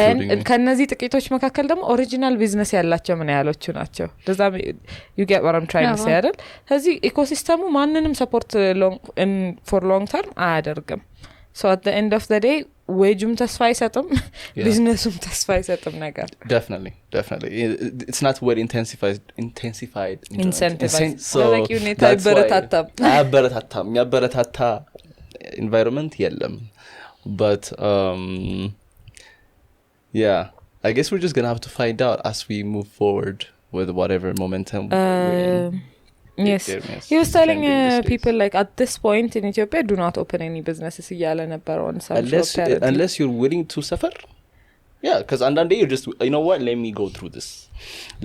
and ከነዚህ ጥቂቶች መካከል ደግሞ ኦሪጂናል ቢዝነስ ያላቸው ምን ያህሎቹ ናቸው does that you get what I'm trying to say አይደል ስለዚህ ኢኮሲስተሙ ማንንም ሰፖርት for long term አያደርግም so at the end of the day wage ተስፋ አይሰጥም ቢዝነሱም ተስፋ አይሰጥም ነገር definitely it's not well intensified incentivized so like you need to ያበረታታ environment የለም but yeah I guess we're just going to have to find out as we move forward with whatever momentum yes he was telling people like at this point in Ethiopia do not open any businesses እያለ ነበር on unless you're willing to suffer yeah because and then you just you know what let me go through this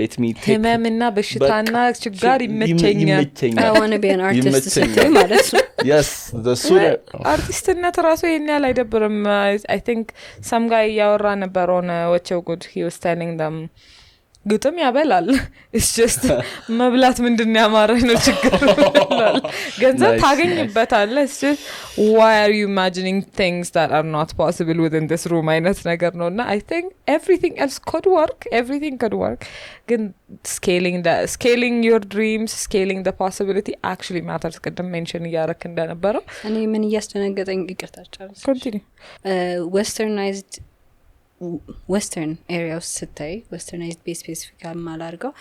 let me take ህመምና በሽታና ችግር ይመቸኛል I want to be an artist ስትይ ማለት ነው yes the sooner artistነት ራሱ ይሄን ያህል አይደብርም I think some guy ያወራ ነበር on ወቸው good he was telling them ግጥም ያበላል it's just መብላት ምንድነው ያማረህ ነው ችግር ገንዘብ ታገኝበታል it's just why are you imagining things that are not possible within this room አይነት ነገር ነውና I think everything else could work ግን scaling your dreams scaling the possibility actually matters ቅድም ሜንሽን ያረክ እንደነበረው እኔ ምን ያስተነገጠኝ ይቅርታቻው continue western areas ስታይ westernized base specific ማላርገው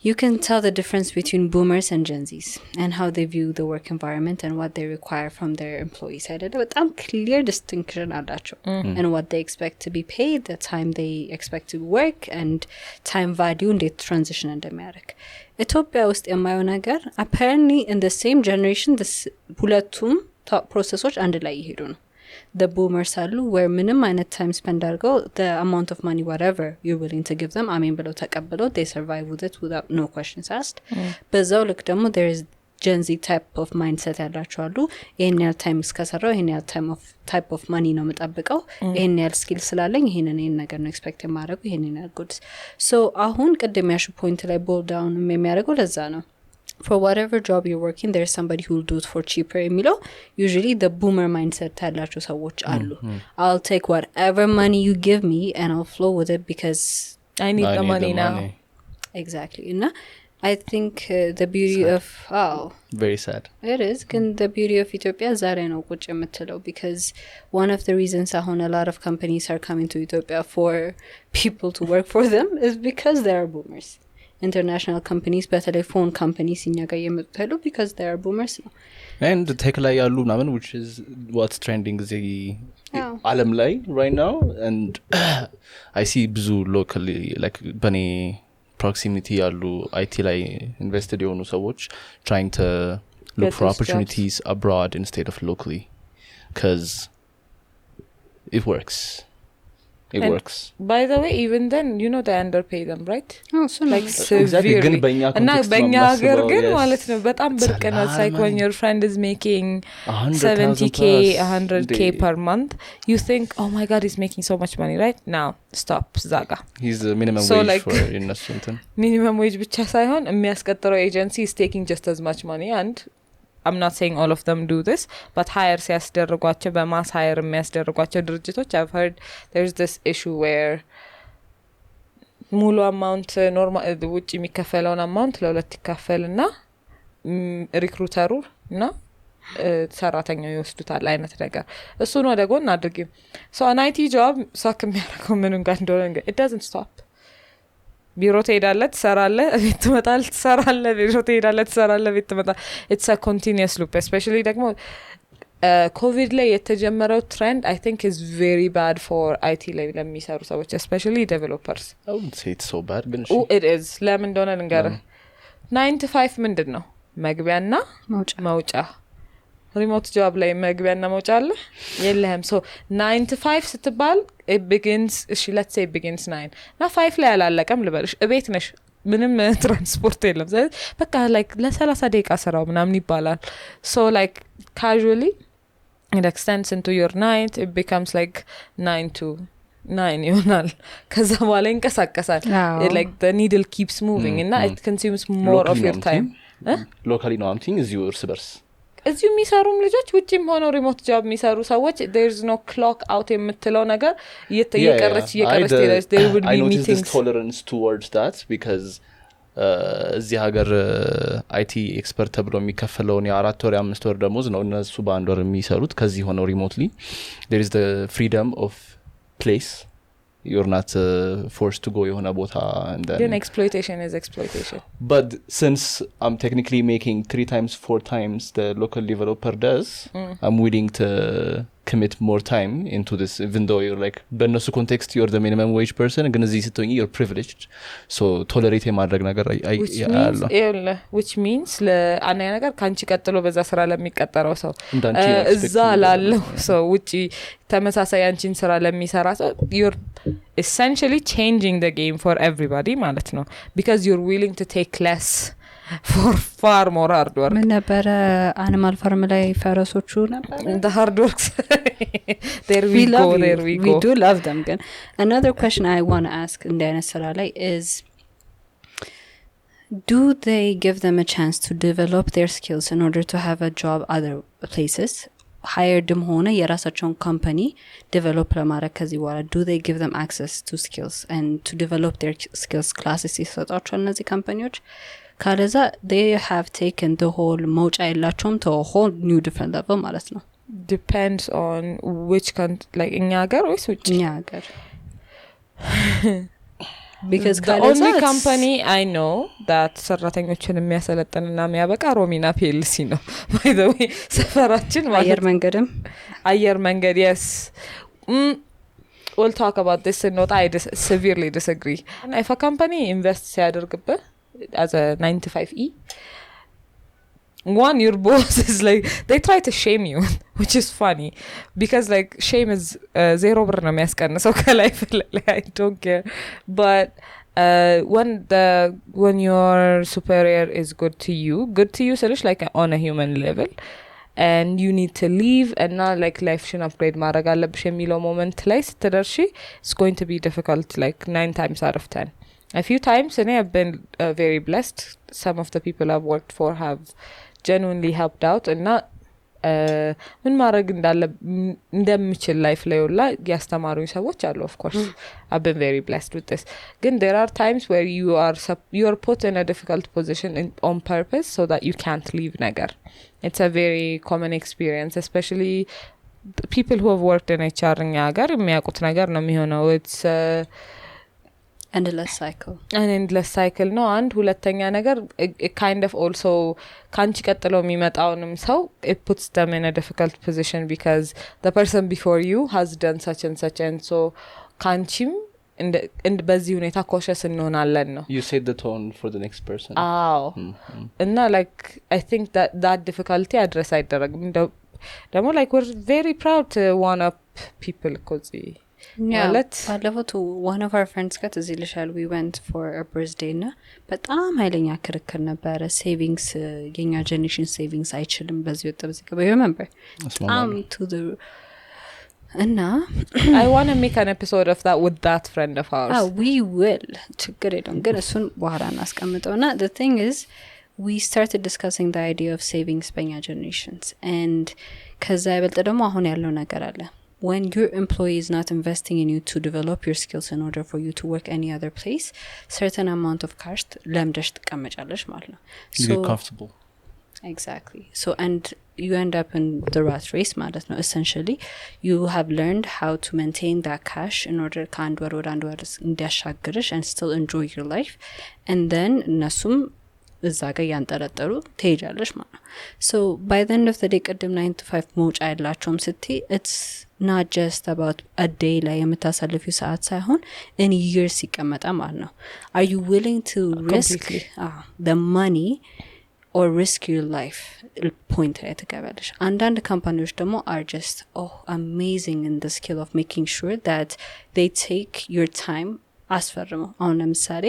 you can tell the difference between boomers and Gen Zs and how they view the work environment and what they require from their employees. I did a clear distinction አላቸው and what they expect to be paid, the time they expect to work and time value እንዴት transition እንደሚያደርግ ኢትዮጵያ ውስጥ የማየው ነገር apparently in the same generation ሁለቱም ፕሮሰሶች አንድ ላይ ይሄዱ ነው the boomers አሉ where minimum አይነት time spend አድርገው the amount of money whatever you're willing to give them አሜን ብለው ተቀብለው they survive with it without no questions asked በዛው ልክ ደግሞ there is Gen Z type of mindset ያላቸው አሉ ይሄን ያህል time እስከሰራው ይሄን ያህል type of money ነው መጣበቀው ይሄን ያህል skill ስላለኝ ይሄን ነገር ነው expect የማደርገው ይሄን ያህል goods so አሁን ቅድም ያልሽው point ላይ boil down የሚያደርገው ለዛ ነው for whatever job you're working there's somebody who will do it for cheaper የሚለው usually the boomer mindset ያላቸው ሰዎች አሉ I'll take whatever money you give me and I'll flow with it because I need the money now exactly and I think the beauty sad. of very sad it is can the beauty of Ethiopia ዛሬ ነው ቁጭ የምትለው because one of the reasons አሁን a lot of companies are coming to Ethiopia for people to work for them is because they are boomers international companies በተለይ phone companies እኛ ጋር የመጣሉ because they are boomers ነው and tech ላይ ያሉ ምናምን which is what's trending እዚህ ዓለም ላይ right now and I see ብዙ locally like በኔ proximity ያሉ IT ላይ invested የሆኑ ሰዎች trying to look for opportunities jobs abroad instead of locally because it works it and works by the way even then you know they underpay them right so like exactly ግን በእኛ ኮንቴክስት በእኛ ሀገር ግን ማለት ነው በጣም ብርቅ ነው it's like when your friend is making 70k 100k per month you think oh my god he's making so much money right now stop zaga he's the minimum so wage like, for innocent minimum wage ብቻ ሳይሆን የሚያስቀጥረው agency is taking just as much money and I'm not saying all of them do this but hire ሲያስደርጓቸው በማስ hire የሚያስደርጓቸው ድርጅቶች I've heard there's this issue where ሙሉ amount normal ውጪ የሚከፈለውን amount ለሁለት ይከፈልና ሪክሩተሩ እና ሰራተኛው ይወስዱታል አይነት ነገር እሱን ወደ ጎን አድርጊ so an IT job ሳክ የሚያደርገው ምንም ጋር እንደሆነ it doesn't stop ቢሮ ትሄዳለህ ትሰራለህ ቤት ትመጣለህ ትሰራለህ ቢሮ ትሄዳለህ ትሰራለህ ቤት ትመጣለህ it's a continuous loop especially ደግሞ ኮቪድ ላይ የተጀመረው trend I think is very bad for IT ላይ ለሚሰሩ ሰዎች especially developers I wouldn't say it's so bad ግን it is ለምን እንደሆነ ልንገርህ 9 to 5 ምንድነው መግቢያና መውጫ ሪሞት ጆብ ላይ መግቢያና መውጫ አለ የለህም so 9 to 5 ስትባል it begins let's say it begins 9 ና 5 ላይ አላለቀም ልበልሽ እቤት ነሽ ምንም ትራንስፖርት የለም በቃ like ለ30 ደቂቃ ስራው ምናምን ይባላል so like casually it extends into your night it becomes like 9 to 9 ይሆናል ከዛ በኋላ ይንቀሳቀሳል like the needle keeps moving and it consumes more of your time locally ነው አምቲንግ እዚሁ እርስ በርስ እዚሁ የሚሰሩም ልጆች ውጪም ሆነው ሪሞት ጆብ የሚሰሩ ሰዎች there's no clock out የምትለው ነገር እየቀረች ትሄዳለች there would be meetings I noticed this tolerance towards that because እዚህ ሀገር IT ኤክስፐርት ተብሎ የሚከፈለውን የ4 ወር 5 ወር ደሞዝ ነው እነሱ በአንድ ወር የሚሰሩት ከዚህ ሆነው ሪሞትሊ there is the freedom of place you're not forced to go የሆነ ቦታ and then exploitation is exploitation but since I'm technically making 3 times 4 times the local developer does I'm willing to commit more time into this even though you're like በእነሱ context you're the minimum wage person ግን እዚህ ስትሆኚ you're privileged so tolerate የማድረግ ነገር which means ለአንያ ነገር ካንቺ ቀጥሎ በዛ ስራ ለሚቀጠረው ሰው እዛ ላለው ሰው ውጪ ተመሳሳይ አንቺን ስራ ለሚሰራ ሰው you're essentially changing the game for everybody ማለት ነው because you're willing to take less for far more hard work ምን ነበር animal farm ላይ ፈረሶቹ ነበር the hard works there we do love them again another question I want to ask in the sara ላይ is do they give them a chance to develop their skills in order to have a job other places hired them ሆነ የራሳቸውን company develop ለማድረግ ከዚህ በኋላ do they give them access to skills and to develop their skills classes ይሰጣቸዋል እነዚህ ካምፓኒዎች ካለዛ they have taken the whole መውጫ የላቸውም to a whole new different level ማለት ነው depends on which country like እኛ ሀገር ወይስ ውጪ እኛ ሀገር because the only company I know that ሰራተኞችን የሚያሰለጥንና የሚያበቃ ሮሚና ፒኤልሲ ነው by the way ሰፈራችን ማለት አየር መንገድ yes we'll talk about this in note. I severely disagree. And if a company invests ሲያደርግብህ as a 9 to 5E, one, your boss is like, they try to shame you, which is funny, because like shame is zero ብር ነው የሚያስቀንሰው ከላይፍ like I don't care. But when your superior is good to you ስልሽ like on a human level, and you need to leave and not like lifeሽን upgrade ማድረግ አለብሽ የሚለው moment ላይ ስትደርሺ it's going to be difficult like 9 times out of 10. A few times and I have been very blessed. Some of the people I've worked for have genuinely helped out and not ምን ማድረግ እንደምችል ላይፍ ላይ ሁላ ያስተማሩኝ ሰዎች አሉ. Of course I've been very blessed with this. Again, there are times where you are put in a difficult position on purpose so that you can't leave ነገር. It's a very common experience, especially people who have worked in HR እኛ ሀገር የሚያውቁት ነገር ነው የሚሆነው. It's endless cycle ነው አንድ. ሁለተኛ ነገር it kind of also ካንቺ ቀጥለው የሚመጣውንም ሰው it puts them in a difficult position because the person before you has done such and such, and so ካንቺም እንደ በዚህ ሁኔታ cautious እንሆናለን ነው. You set the tone for the next person. እና like I think that difficulty address አይደረግም. ደግሞ like we're very proud to one up people cozy. Yeah, ባለፈው to one of our friends got እዚህ ልሻል we went for a birthday እና በጣም ኃይለኛ ክርክር ነበረ. savings የኛ generation savings አይችልም በዚህ ወጣ በዚህ ገባ. remember to the እና I want to make an episode of that with that friend of ours. we will ችግር የለውም ግን እሱን በኋላ እናስቀምጠውና the thing is we started discussing the idea of savings በኛ generations and ከዛ ይበልጥ ደግሞ አሁን ያለው ነገር አለ. When your employee is not investing in you to develop your skills in order for you to work any other place, certain amount of cash ለምደሽ ትቀመጫለሽ ማለት ነው. You get comfortable. Exactly. So and you end up in the rat race ማለት ነው. Essentially you have learned how to maintain that cash in order ከአንድ ወር ወደ አንድ ወር እንዲያሻግርሽ and still enjoy your life, and then እነሱም እዛ ጋር ያንጠለጠሉ ትሄጃለሽ ማለት ነው. So by the end of the day ቅድም 9 to 5 መውጫ ያላቸውም ስትይ it's not just about a day ላይ የምታሳልፊው ሰዓት ሳይሆን in years ይቀመጣ ማለት ነው. Are you willing to risk the money or risk your life? point ላይ ተቀበለሽ. አንዳንድ ካምፓኒዎች ደግሞ are just amazing in the skill of making sure that they take your time አስፈርመው. አሁን ለምሳሌ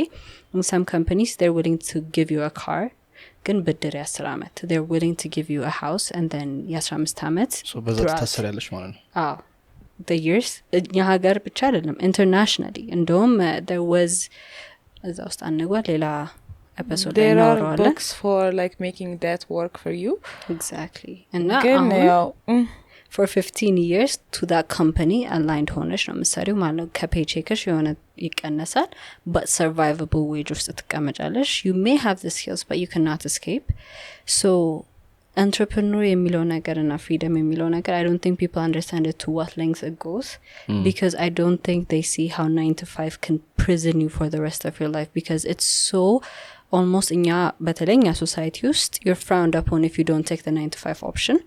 some companies they're willing to give you a car ግን ብድር 10 አመት. they're willing to give you a house and then 15 አመት so በዛ ታሰሪያለሽ ማለት ነው. the years እኛ ሀገር ብቻ አይደለም internationally. እንደውም there was እዛ ውስጥ አንጓ ሌላ episode ላይ there ነው are books for like making that work for you. exactly. እና አሁን for 15 years to that company aligned ሆነሽ ነው የምትሰሪው ማለት ነው. ከፔቼክሽ የሆነ ይቀነሳል but survivable wage ውስጥ ትቀመጫለሽ. you may have the skills but you cannot escape. so entrepreneur የሚለው ነገር እና freedom የሚለው ነገር I don't think people understand it to what length it goes because I don't think they see how 9 to 5 can prison you for the rest of your life because it's so almost እኛ በተለኛ society ውስጥ you're frowned upon if you don't take the 9 to 5 option.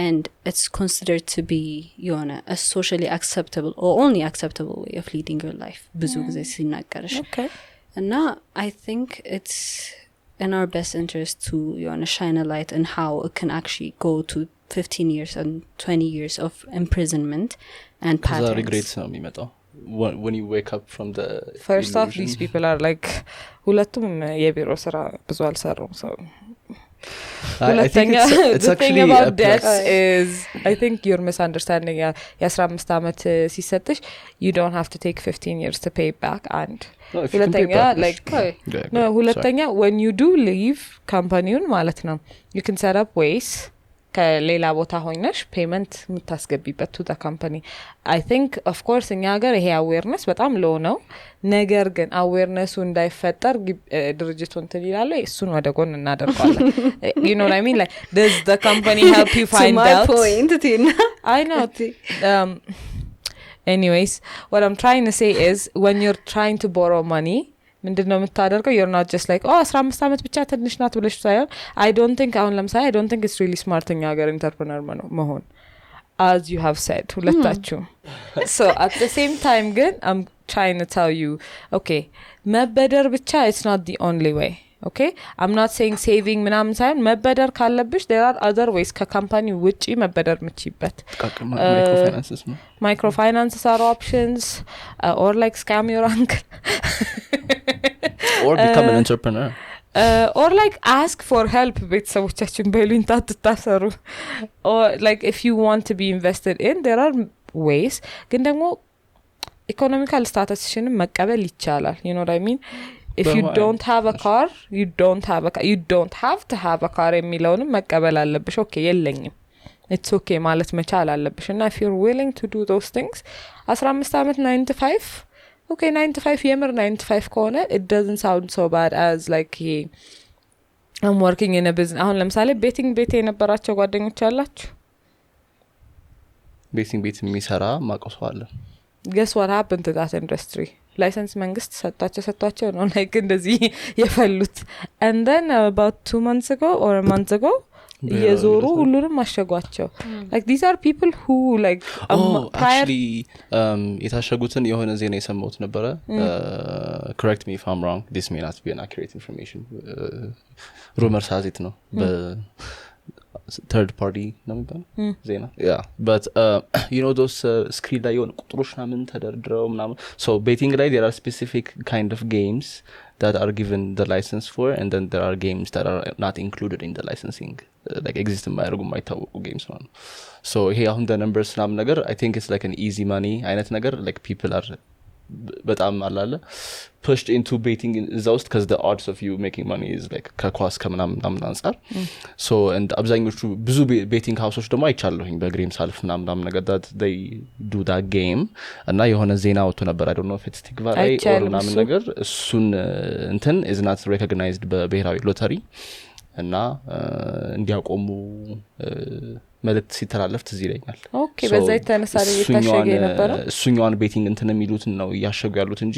And it's considered to be a socially acceptable or only acceptable way of leading your life. ብዙ ጊዜ ሲናገርሽ. Okay. And now I think it's in our best interest to shine a light on how it can actually go to 15 years and 20 years of imprisonment and patterns. Because regrets ነው የሚመጣው. When you wake up from the first off these people are like ሁለቱም የቢሮ ስራ ብዙ አልሰሩም so I think it's the actually thing about that is I think you're misunderstanding. የ15 አመት ሲሰጥሽ you don't have to take 15 years to pay back and ሁለተኛ like no ሁለተኛ when you do leave ካምፓኒውን ማለት ነው you can set up ways ከሌላ ቦታ ሆነሽ ፔመንት የምታስገቢበት to the company. I think of course እኛ ሀገር ይሄ awareness በጣም low ነው. ነገር ግን awareness እንዳይፈጠር ድርጅቱ እንትን ይላል እሱን ወደ ጎን እናደርጋለን. You know what I mean? Like does the company help you find out? To my point Tina. I know. anyways what I'm trying to say is when you're trying to borrow money ምንድነው የምታደርገው you're not just like 15 አመት ብቻ ትንሽ ናት ብለሽ ሳይሆን I don't think አሁን ለምሳሌ I don't think it's really smart ኛ ሀገር entrepreneur መሆን as you have said ሁለታችሁ so at the same time ግን I'm trying to tell you okay መበደር ብቻ it's not the only way okay I'm not saying saving ምናምን ሳይሆን መበደር ካለብሽ there are other ways ከካምፓኒ ውጪ መበደር ምችይበት microfinances are options or like scam your uncle or become an entrepreneur or like ask for help ቤተሰቦቻችን በሉኝ ታትታሰሩ or like if you want to be invested in there are ways ግን ደግሞ economical statusሽን መቀበል ይቻላል you know what I mean if you don't have a car you don't have to have a car የሚለውንም መቀበል አለብሽ okay የለኝም it's okay ማለት መቻል አለብሽ እና if you're willing to do those things 15 አመት 9 to 5 okay 9 to 5 የምር 9 to 5 ከሆነ it doesn't sound so bad as like I'm working in a business አሁን ለምሳሌ ቤት የነበራቸው ጓደኞች አላችሁ ቤት የሚሰራ ማቆሰው አለ guess what happened to that industry license መንግስት ሰጣቸው ነው like እንደዚህ የፈሉት and then about 2 months ago or a month ago የዞሩ ሁሉንም አሸጓቸው like these are people who like actually የታሸጉትን የሆነ ዜና የሰማሁት ነበረ correct me if I'm wrong this may not be an accurate information rumor says it ነው third party ነው ዜና yeah but you know those screen ላይ የሆነ ቁጥሮች ምናምን ተደርድረው ምናምን so betting ላይ there are specific kind of games that are given the license for and then there are games that are not included in the licensing like exist የማያደርጉ የማይታወቁ games ነው so ይሄ አሁን the numbers ምናምን ነገር I think it's like an easy money አይነት ነገር like people are በጣም አላለ pushed into betting is also because the odds of you making money is like ከኳስ ከምናምን አንፃር so and አብዛኞቹ ብዙ betting houses ደግሞ አይቻለሁኝ በግሬም ሳልፍ ምናምን ነገር that they do that game እና የሆነ ዜና ወጥቶ ነበር I don't know if it's ቲክቫይ or ምናምን ነገር እሱን እንትን is not recognized በብሔራዊ ሎተሪ እና እንዲያቆሙ መልእክት ሲተላለፍ ትዝ ይለኛል ኦኬ በዛ የተነሳለ የታሸገ ነበር እሱኛውን ቤቲንግ እንትን የሚሉት ነው ያሸጉ ያሉት እንጂ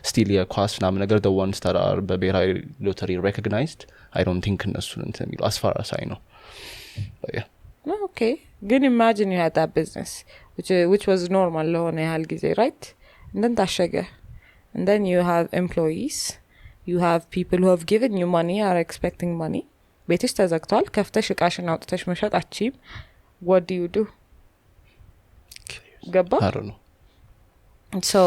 still የኳስ ምናምን ነገር the ones that are በብሔራዊ ሎተሪ recognized I don't think እነሱን እንትን የሚሉ as far as I know yeah okay ግን imagine you had that business which was normal ለሆነ ያህል ጊዜ right and then ታሸገ and then you have employees you have people who have given you money are expecting money ቤትሽ ተዘግቷል ከፍተሽ እቃሽን አውጥተሽ መሸጥ አቺም what do you do ገባ I don't know so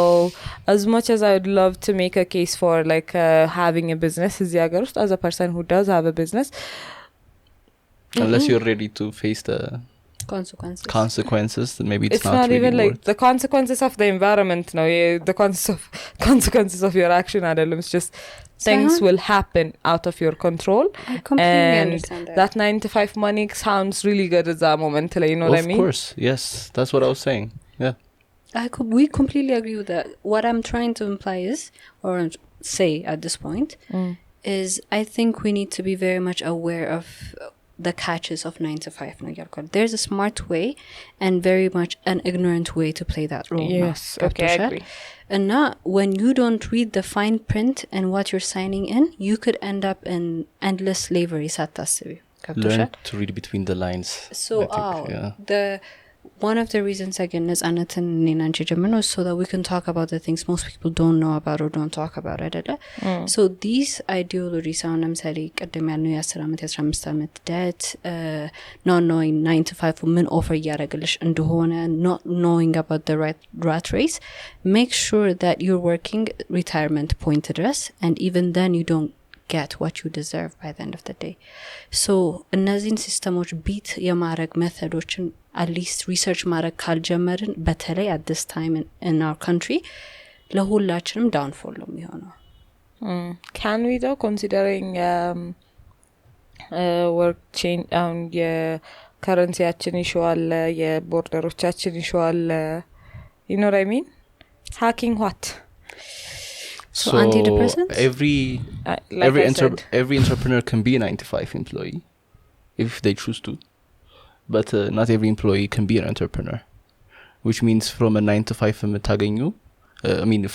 as much as I would love to make a case for like having a business እዚህ ሀገር ውስጥ as a person who does have a business unless you're ready to face the consequences maybe it's not really even like the consequences of the environment no the consequences of your action አይደለም it's just things will happen out of your control I completely and understand that 9 to 5 money sounds really good at that moment like, you know what I mean of course yes that's what I was saying yeah we completely agree with that what I'm trying to imply is or say at this point is I think we need to be very much aware of the catches of 9 to 5 no yarkol there's a smart way and very much an ignorant way to play that role yes okay I agree and now when you don't read the fine print and what you're signing in you could end up in endless slavery satasbi learn to read between the lines so the one of the reasons again Netsanet and Nanchi Gemino so that we can talk about the things most people don't know about or don't talk about right so these ideologies on I'm saying ቀደማኑ የ10 debt not knowing 9 to 5 women offer ያረግልሽ እንደሆነ not knowing about the right rat race make sure that you're working retirement point address and even then you don't get what you deserve by the end of the day so እነዚህን ሲስተሞች ቢት የማረግ ሜቶዶችን at least research ማረግ ካልጀመርን በተለይ at this time in our country ለሁላችንም downfall ነው የሚሆነው can we though considering work change የከረንሲያችን issue አለ የቦርደሮቻችን issue አለ you know what I mean hacking what so antidepressants every entrepreneur can be a 9-to-5 employee if they choose to but not every employee can be an entrepreneur which means from a 9 to 5 የምታገኙ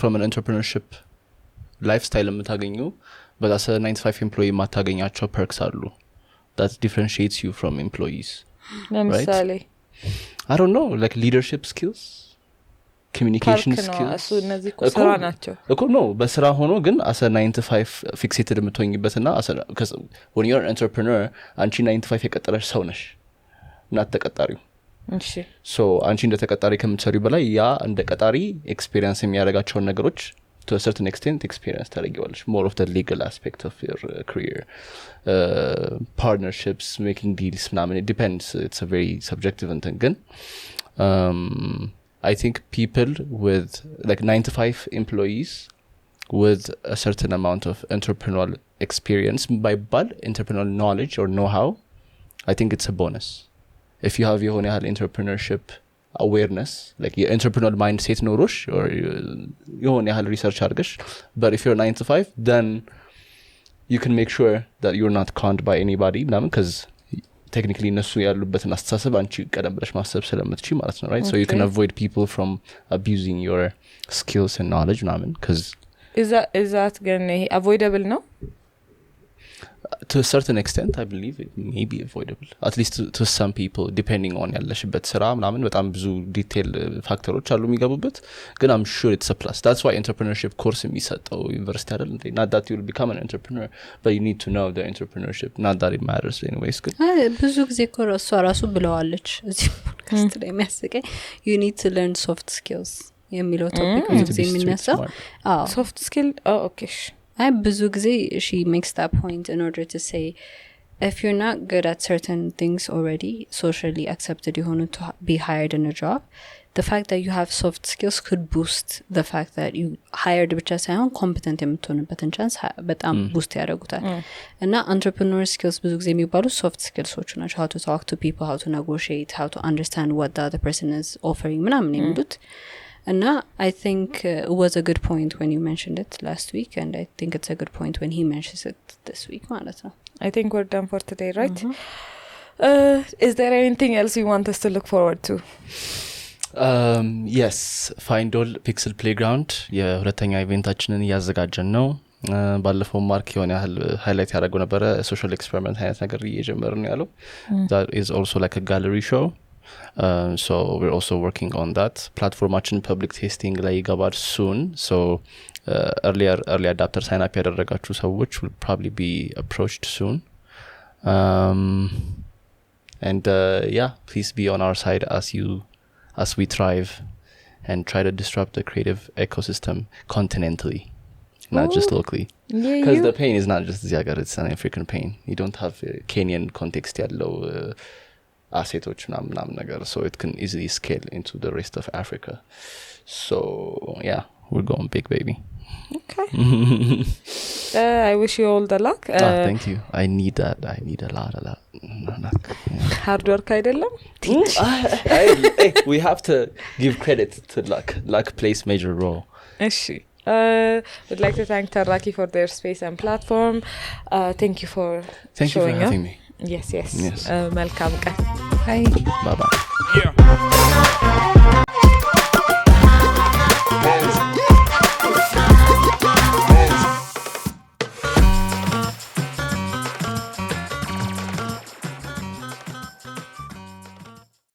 from an entrepreneurship lifestyle የምታገኙ but as a 9 to 5 employee የማታገኛቸው perks አሉ that differentiates you from employees. ለምሳሌ I don't know, like leadership skills, communication skills. እሱ እነዚህ ስራ ናቸው እኮ ነው በስራ ሆኖ ግን as a 9 to 5 fixated የምትሆኝበትና when you're an entrepreneur አንቺ 9 to 5 የቀጠረሽ ሰው ነሽ እና ተቀጣሪው እሺ so አንቺ እንደ ተቀጣሪ ከምትሰሪው በላይ ያ እንደ ቀጣሪ ኤክስፒሪየንስ የሚያደርጋቸው ነገሮች to a certain extent experience ታደርጊዋለሽ more of the legal aspect of your career, partnerships, making deals ምናምን it depends, it's a very subjective thing ግን I think people with like 9 to 5 employees with a certain amount of entrepreneurial experience by entrepreneurial knowledge or know-how, I think it's a bonus. If you have your own entrepreneurship awareness, like your entrepreneurial mindset ኖሮሽ or የሆነ ያህል research አድርገሽ, but if you're 9 to 5 then you can make sure that you're not conned by anybody ምናምን because technically እነሱ ያሉበትን አስተሳሰብ አንቺ ቀደም ብለሽ ማሰብ ስለምትቺ ማለት ነው, right? Okay. So you can avoid people from abusing your skills and knowledge ምናምን because is that ግን avoidable ነው? To a certain extent I believe it may be avoidable, at least to some people depending on ያለሽበት ስራ ምናምን በጣም ብዙ ዲቴል ፋክተሮች አሉ የሚገቡበት ግን I'm sure it's a plus. That's why entrepreneurship course የሚሰጠው ዩኒቨርሲቲ አይደል እንዴ? Not that you will become an entrepreneur but you need to know the entrepreneurship, not that it matters anyways. Good. ብዙ ጊዜ ኮርሱ ራሱ ብለዋለች እዚህ ፖድካስት ላይ የሚያስቀኝ you need to learn soft skills የሚለው ቶፒክ ብዙ ጊዜ የሚነሳው soft skill. Okay. ብዙ ጊዜ she makes that point in order to say if you're not good at certain things already socially accepted you want to be hired in a job, the fact that you have soft skills could boost the fact that you hired ብቻ ሳይሆን competent የምትሆንበትን chance በጣም boost ያደርጉታል እና entrepreneur skills ብዙ ጊዜ የሚባሉ soft skills ናቸው. how to talk to people, how to negotiate, how to understand what the other person is offering ምናምን የሚሉት and I think it was a good point when you mentioned it last week and I think it's a good point when he mentions it this week ማለት ነው. I think we're done for today, right? Is there anything else you want us to look forward to? Yes, find all pixel playground የሁለተኛ ኢቨንታችንን እያዘጋጀን ነው. ባለፈው ማርክ የሆነ ያህል ሃይላይት ያደረገው ነበረ ሶሻል ኤክስፐሪመንት አይነት ነገር እየጀመርን ነው ያለው. That is also like a gallery show. So we're also working on that. Platformation public testing ላይ ይገባል soon. So earlier adapter sign up ያደረጋችሁ ሰዎች will probably be approached soon. And yeah, please be on our side as we thrive and try to disrupt the creative ecosystem continentally, not just locally. Because the pain is not just Ziagar, it's an African pain. You don't have a Kenyan context ያለው assetoch nam ነገር, so it can easily scale into the rest of Africa. So yeah, we're going big, baby. Okay. I wish you all the luck. Thank you. I need that. I need a lot. Hard work አይደለም? Hey, we have to give credit to luck. Luck plays major role. እሺ. Would like to thank Taraki for their space and platform. Thank you for showing up. Yes. Welcome. Bye. Bye. Yeah.